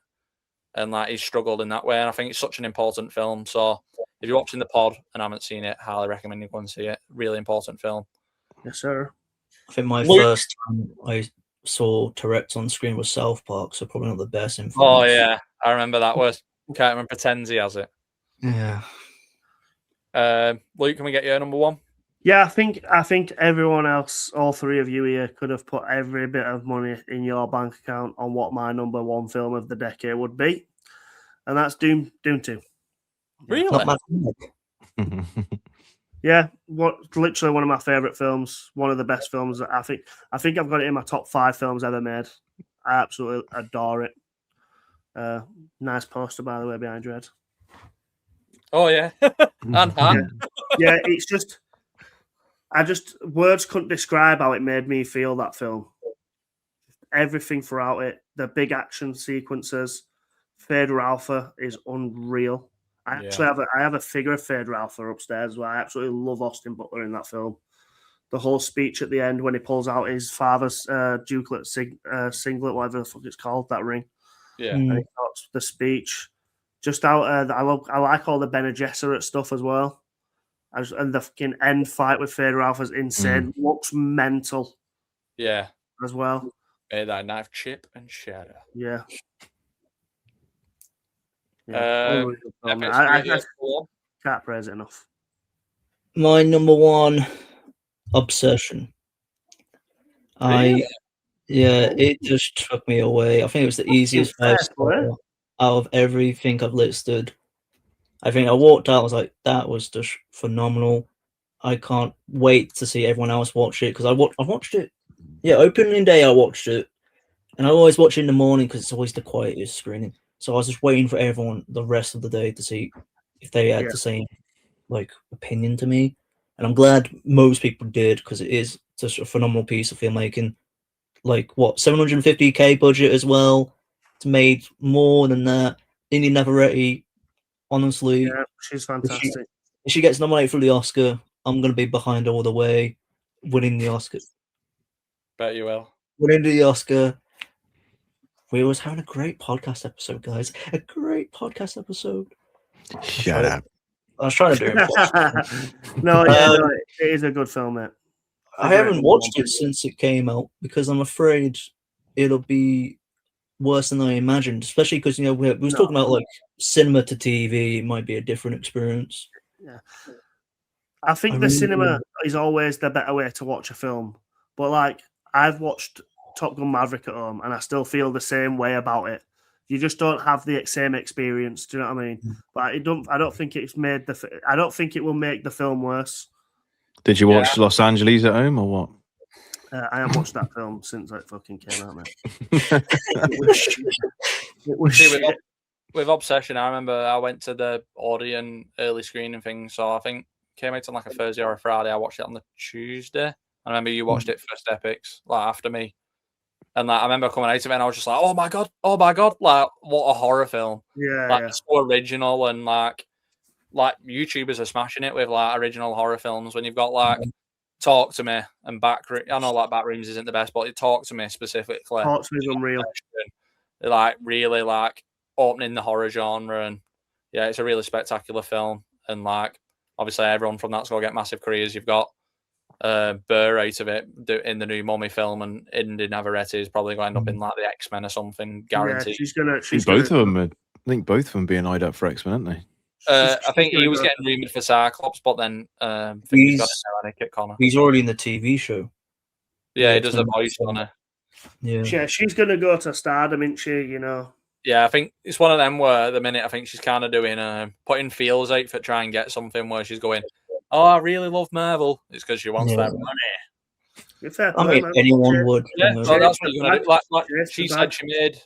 and like he struggled in that way. And I think it's such an important film. So if you're watching the pod and haven't seen it, highly recommend you go and see it. Really important film. Yes, sir. I think my first time I saw Tourette's on screen was South Park, so probably not the best influence. Oh yeah, I remember that was. Can't remember. Pretends he has it. Yeah. Luke, can we get your number one? Yeah, I think everyone else, all three of you here, could have put every bit of money in your bank account on what my number one film of the decade would be, and that's Doom 2. Really? Yeah, literally one of my favorite films, one of the best films. That I think I've got it in my top 5 films ever made. I absolutely adore it. Nice poster, by the way, behind your head. Oh yeah, and yeah, it's just. Words couldn't describe how it made me feel, that film. Everything throughout it, the big action sequences, Fader Alpha is unreal. I have a figure of Fader Alpha upstairs where I absolutely love Austin Butler in that film. The whole speech at the end when he pulls out his father's dukelet singlet, whatever the fuck it's called, that ring. Yeah. And he talks the speech. Just out I like all the Bene Gesserit stuff as well. And the fucking end fight with Fader Alpha is insane. Looks mental. Yeah. As well. May thy knife chip and shatter. Yeah. I can't praise it enough. My number one, Obsession. Really? It just took me away. I think it was the easiest 5-star out of everything I've listed. I think I walked out, I was like, that was just phenomenal. I can't wait to see everyone else watch it, because I watched it. Yeah, opening day I watched it. And I always watch it in the morning because it's always the quietest screening. So I was just waiting for everyone the rest of the day to see if they had the same opinion to me. And I'm glad most people did, because it is just a phenomenal piece of filmmaking. 750k budget as well. It's made more than that. Indy Navarrete, honestly, yeah, she's fantastic. If she gets nominated for the Oscar, I'm going to be behind her all the way, winning the Oscar. Bet you will. Winning the Oscar. We was having a great podcast episode, guys. A great podcast episode. Shut up. I was trying to do it. No, it is a good film, mate. I haven't watched it since it came out because I'm afraid it'll be worse than I imagined, especially because, we was talking about cinema to TV. It might be a different experience. Yeah. I think the cinema is always the better way to watch a film. But I've watched Top Gun Maverick at home and I still feel the same way about it. You just don't have the same experience. Do you know what I mean? But I don't think it's made I don't think it will make the film worse. Did you watch Los Angeles at home or what? I haven't watched that film since it fucking came out, mate. With Obsession, I remember I went to the Odeon early screening thing, so I think it came out on a Thursday or a Friday. I watched it on the Tuesday. I remember you watched it first, Epicz, after me. And I remember coming out of it and I was just like, oh my god, what a horror film. Yeah. It's so original, and YouTubers are smashing it with original horror films. When you've got Talk to Me and I know Backrooms isn't the best, but Talk to Me specifically. Talk to Me is unreal. They're really opening the horror genre, and it's a really spectacular film. And obviously everyone from that's gonna get massive careers. You've got Burr out of it in the new Mummy film, and Indy Navarrete is probably going to end up in the X-Men or something, guaranteed. Yeah, both of them. I think both of them being eyed up for X-Men, aren't they? I think he was getting rumoured for Cyclops, but then he's got it now, Connor. He's already in the TV show. Yeah, he does a voice on it. Yeah, she's going to go to stardom, isn't she? Yeah, I think it's one of them where at the minute I think she's kind of doing putting feels out for trying to get something where she's going, oh, I really love Marvel. It's because she wants that money. Anyone would. Yeah, so that's what you're going to do. She said she made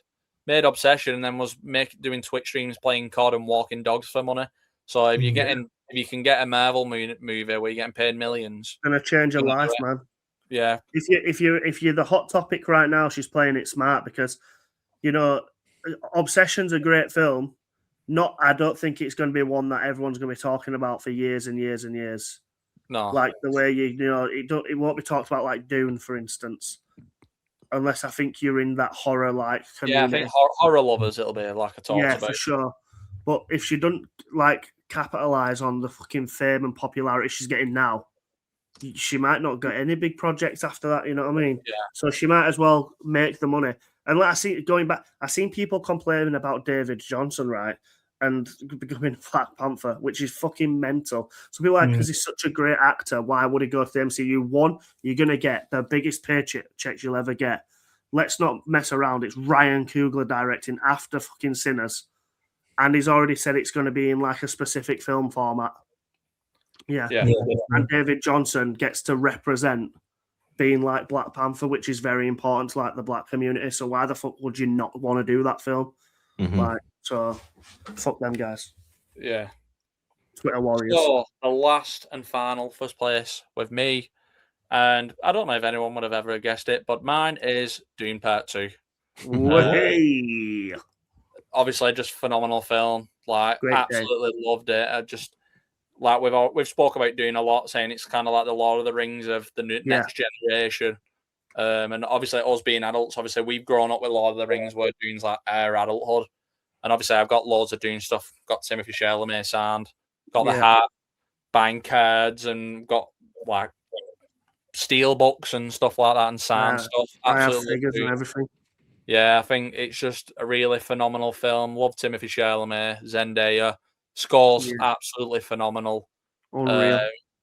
made Obsession and then was doing Twitch streams playing COD and walking dogs for money. So if you can get a Marvel movie where you're getting paid millions, gonna change your life, man. Yeah. If you're the hot topic right now, she's playing it smart because, Obsession's a great film. I don't think it's going to be one that everyone's going to be talking about for years and years and years. No, like the way it won't be talked about like Dune, for instance, unless I think you're in that horror like community. Yeah, I think horror lovers it'll be like a talk about. Yeah, for sure. But if she doesn't like capitalize on the fucking fame and popularity she's getting now, she might not get any big projects after that. You know what I mean? Yeah. So she might as well make the money. And like I seen people complaining about David Johnson, right? And becoming Black Panther, which is fucking mental. So people are like, because he's such a great actor, why would he go to the MCU? One, you're going to get the biggest paychecks you'll ever get. Let's not mess around. It's Ryan Coogler directing after fucking Sinners. And he's already said it's going to be in like a specific film format. Yeah. And David Johnson gets to represent being like Black Panther, which is very important to like the black community. So why the fuck would you not want to do that film? So fuck them guys. Yeah. Twitter warriors. So the last and final first place with me, and I don't know if anyone would have ever guessed it, but mine is Dune Part 2. Obviously, just phenomenal film. Like, great absolutely loved it. I just like we've spoke about Dune a lot, saying it's kind of like the Lord of the Rings of the next generation. And obviously, us being adults, obviously we've grown up with Lord of the Rings, where Dune's like our adulthood. And obviously, I've got loads of Dune stuff. Got Timothy Chalamet sound, got the hat, buying cards, and got like steel books and stuff like that, and sound stuff. Absolutely, figures and everything. Yeah, I think it's just a really phenomenal film. Love Timothy Chalamet, Zendaya, scores absolutely phenomenal.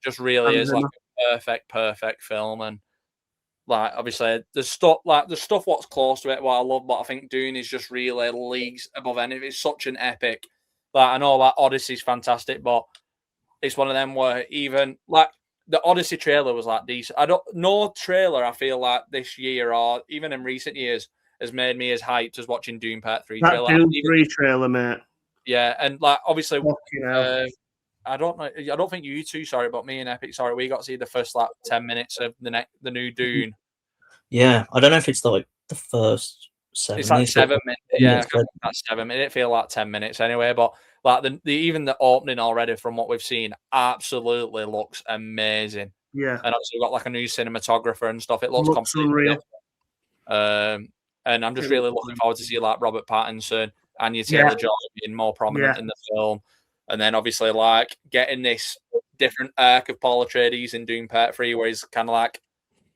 Just really is like a perfect film, and like obviously the stuff what's close to it. What I love, what I think Dune is just really leagues above anything. It's such an epic. Like I know like Odyssey's fantastic, but it's one of them where even like the Odyssey trailer was like decent. No trailer I feel like this year or even in recent years has made me as hyped as watching Dune Part 3 that trailer. Dune 3 trailer, mate. Yeah, and like obviously I don't know. I don't think you two, but me and Epicz, we got to see the first like 10 minutes of the new Dune. Yeah, I don't know if it's like the first 7 It's like 7 minutes. Yeah, that's 7 minutes. It feel like 10 minutes anyway, but like even the opening already from what we've seen absolutely looks amazing. Yeah, and obviously we've got like a new cinematographer and stuff. It looks completely unreal. And I'm just really looking forward to see like Robert Pattinson and Taylor-Joy being more prominent in the film. And then obviously like getting this different arc of Paul Atreides in Dune Part 3 where he's kind of like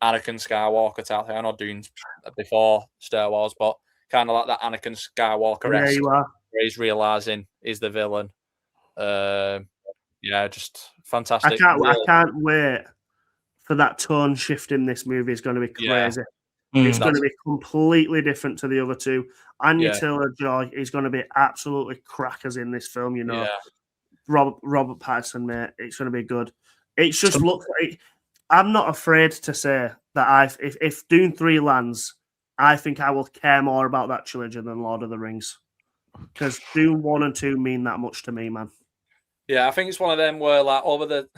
Anakin Skywalker type thing. I know Dune's before Star Wars, but kind of like that Anakin Skywalker-esque where he's realising he's the villain. Just fantastic. I can't wait for that tone shift in this movie. It's going to be crazy. It's going to be completely different to the other two. Anya Taylor-Joy is going to be absolutely crackers in this film, Robert Pattinson, mate. It's going to be good. It's just I'm not afraid to say that if Dune 3 lands, I think I will care more about that trilogy than Lord of the Rings. Because Dune 1 and 2 mean that much to me, man. Yeah, I think it's one of them where like over the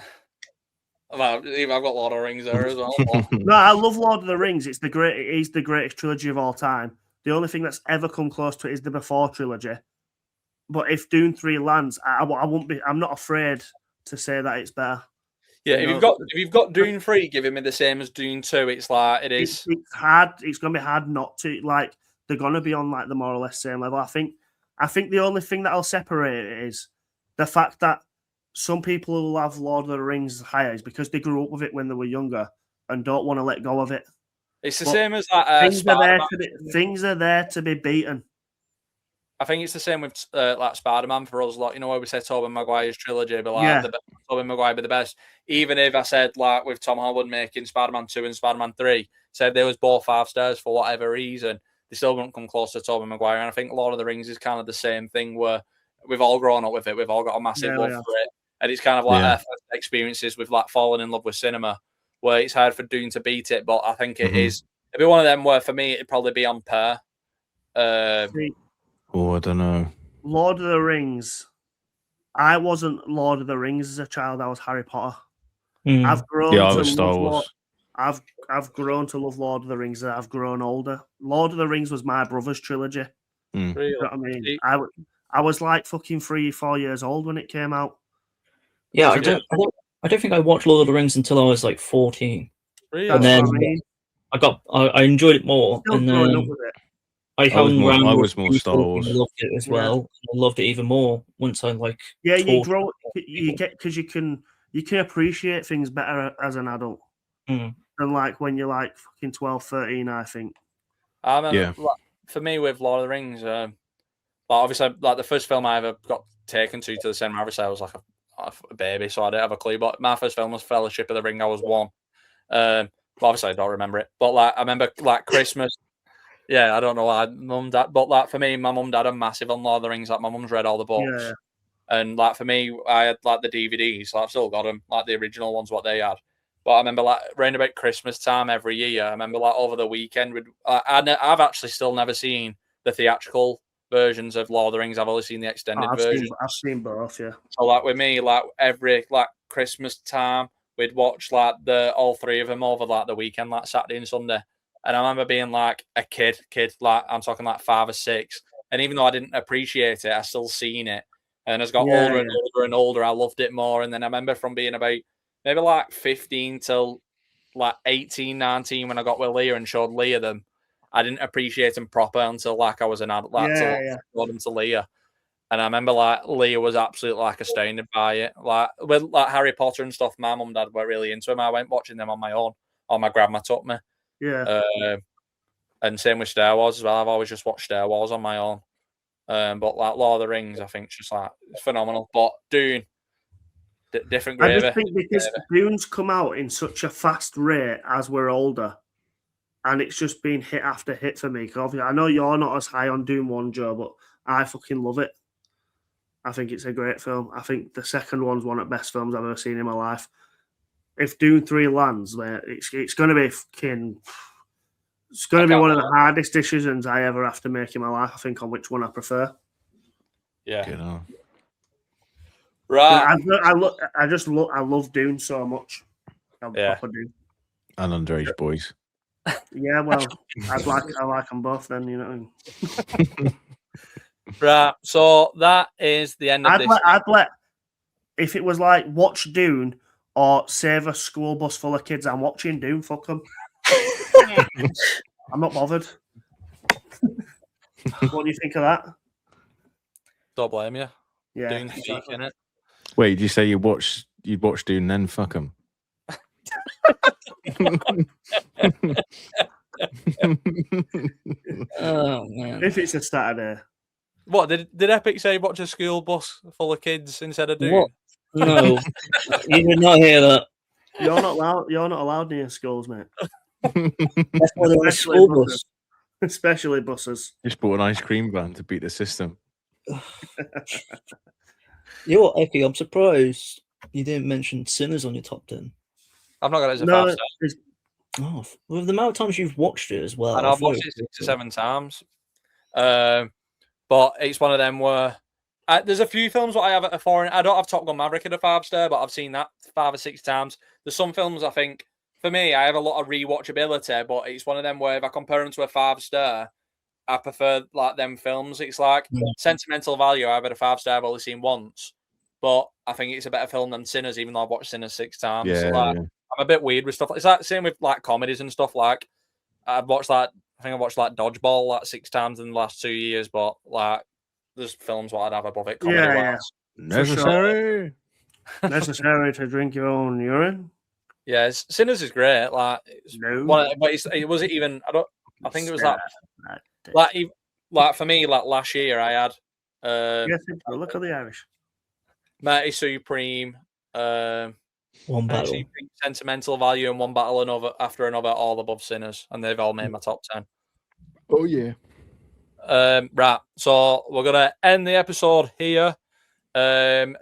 I've got Lord of the Rings there as well. No, I love Lord of the Rings. It is the greatest trilogy of all time. The only thing that's ever come close to it is the Before trilogy. But if Dune 3 lands, I'm not afraid to say that it's better. Yeah, if you've got Dune 3 giving me the same as Dune 2, it's like it is. It's hard. It's gonna be hard not to like. They're gonna be on like the more or less same level. I think the only thing that'll separate it is the fact that some people who have Lord of the Rings higher is because they grew up with it when they were younger and don't want to let go of it. It's the same as like things are there to be beaten. I think it's the same with like Spider-Man for us. Like where we say Tobey Maguire's trilogy, but like Tobey Maguire be the best. Even if I said like with Tom Holland making Spider-Man 2 and Spider-Man 3, said they was both 5 stars for whatever reason, they still won't come close to Tobey Maguire. And I think Lord of the Rings is kind of the same thing where we've all grown up with it. We've all got a massive love for it. And it's kind of like our first experiences with like falling in love with cinema, where it's hard for Dune to beat it. But I think it'd be one of them where for me it'd probably be on par. See, I don't know. Lord of the Rings. I wasn't Lord of the Rings as a child. I was Harry Potter. I've grown Yeah, I to was Star love Wars. I've grown to love Lord of the Rings as I've grown older. Lord of the Rings was my brother's trilogy. Really? You know what I mean? I was like fucking 3-4 years old when it came out. Yeah, I don't think I watched Lord of the Rings until I was like 14. Really? That's And then what I mean. I enjoyed it more. Still And growing up then with it. I hung around. I with was more people Star Wars. who loved it as well. I loved it even more once I like. Yeah, you taught grow, you people. get because you can appreciate things better as an adult Mm. than like when you're like fucking 12, 13, I think. I remember, like, for me with Lord of the Rings, like obviously, like the first film I ever got taken to the cinema, obviously I was like a baby, so I didn't have a clue. But my first film was Fellowship of the Ring. I was 1. But obviously I don't remember it. But like I remember like Christmas. Yeah, I don't know why mum, dad, but like for me, my mum, dad are massive on Lord of the Rings. Like my mum's read all the books, Yeah. and like for me, I had like the DVDs. So I've still got them, like the original ones, what they had. But I remember like around about Christmas time every year. I remember like over the weekend, I've actually still never seen the theatrical versions of Lord of the Rings. I've only seen the extended version. I've seen both. Yeah. So like with me, like every like Christmas time, we'd watch like all 3 of them over like the weekend, like Saturday and Sunday. And I remember being like a kid, like I'm talking like 5 or 6. And even though I didn't appreciate it, I still seen it. And as I got older and older and older, I loved it more. And then I remember from being about maybe like 15 till like 18, 19, when I got with Leah and showed Leah them, I didn't appreciate them proper until like I was an adult, like I showed them to Leah. And I remember like Leah was absolutely like astounded by it. Like with like Harry Potter and stuff, my mum and dad were really into them. I went watching them on my own, or my grandma took me. Yeah. And same with Star Wars as well. I've always just watched Star Wars on my own. But like Lord of the Rings, I think it's just like phenomenal. But Dune, different gravy. I just think because Dune's come out in such a fast rate as we're older, and it's just been hit after hit for me. Because I know you're not as high on Dune 1, Joe, but I fucking love it. I think it's a great film. I think the second one's one of the best films I've ever seen in my life. If Dune 3 lands, it's going to be fucking... It's going to be one of the hardest decisions I ever have to make in my life, I think, on which one I prefer. Yeah. Right. I love Dune so much. Proper Dune. And Underage Boys. Yeah, well, I like them both then, you know what I mean? Right. So that is the end of this. I'd let, if it was like watch Dune or save a school bus full of kids, I'm watching Dune, fuck them. I'm not bothered. What do you think of that? Don't blame you. Yeah. Dune's peak, innit? Wait, did you say you'd watch Dune then fuck him? Oh man! If it's a Saturday. What did Epicz say? Watch a school bus full of kids instead of Dune? What? No, you did not hear that. You're not allowed near schools, mate. That's why they're on a school bus. Especially buses. Just bought an ice cream van to beat the system. You know what, Eccy? I'm surprised you didn't mention Sinners on your top 10. I've not got it as a 5-star. Oh, with the amount of times you've watched it as well. And I've watched it 6 or 7 times. But it's one of them where there's a few films that I have at a 4. I don't have Top Gun Maverick at a 5-star, but I've seen that 5 or 6 times. There's some films I think, for me, I have a lot of rewatchability, but it's one of them where if I compare them to a 5-star, I prefer like them films. It's like sentimental value. I've had a 5-star I've only seen once, but I think it's a better film than Sinners, even though I've watched Sinners 6 times. Yeah, so, like, I'm a bit weird with stuff. It's like same with like comedies and stuff. Like I think I watched like Dodgeball like 6 times in the last 2 years, but like there's films what I'd have above it. Comedy-wise. Necessary. Necessary to drink your own urine. Yeah, Sinners is great. Like, it wasn't even. I think it was like for me, like last year, I had. Look at the Irish. Mighty Supreme. One battle. Sentimental Value, and One Battle after another, all above Sinners, and they've all made my top 10. Oh yeah. Right, so we're gonna end the episode here.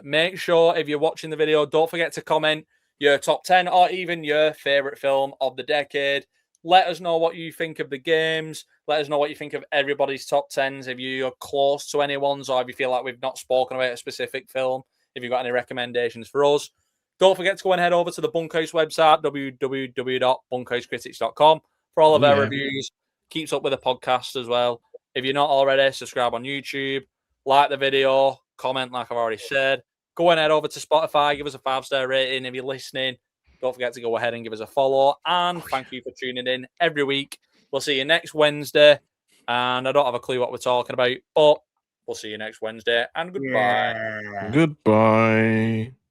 Make sure if you're watching the video, don't forget to comment your top 10 or even your favorite film of the decade. Let us know what you think of the games. Let us know what you think of everybody's top 10s. If you're close to anyone's, or if you feel like we've not spoken about a specific film, if you've got any recommendations for us. Don't forget to go and head over to the Bunkhouse website, www.bunkhousecritics.com, for all of our reviews. Keeps up with the podcast as well. If you're not already, subscribe on YouTube, like the video, comment like I've already said. Go and head over to Spotify, give us a 5-star rating. If you're listening, don't forget to go ahead and give us a follow. And thank you for tuning in every week. We'll see you next Wednesday. And I don't have a clue what we're talking about, but we'll see you next Wednesday. And goodbye. Goodbye.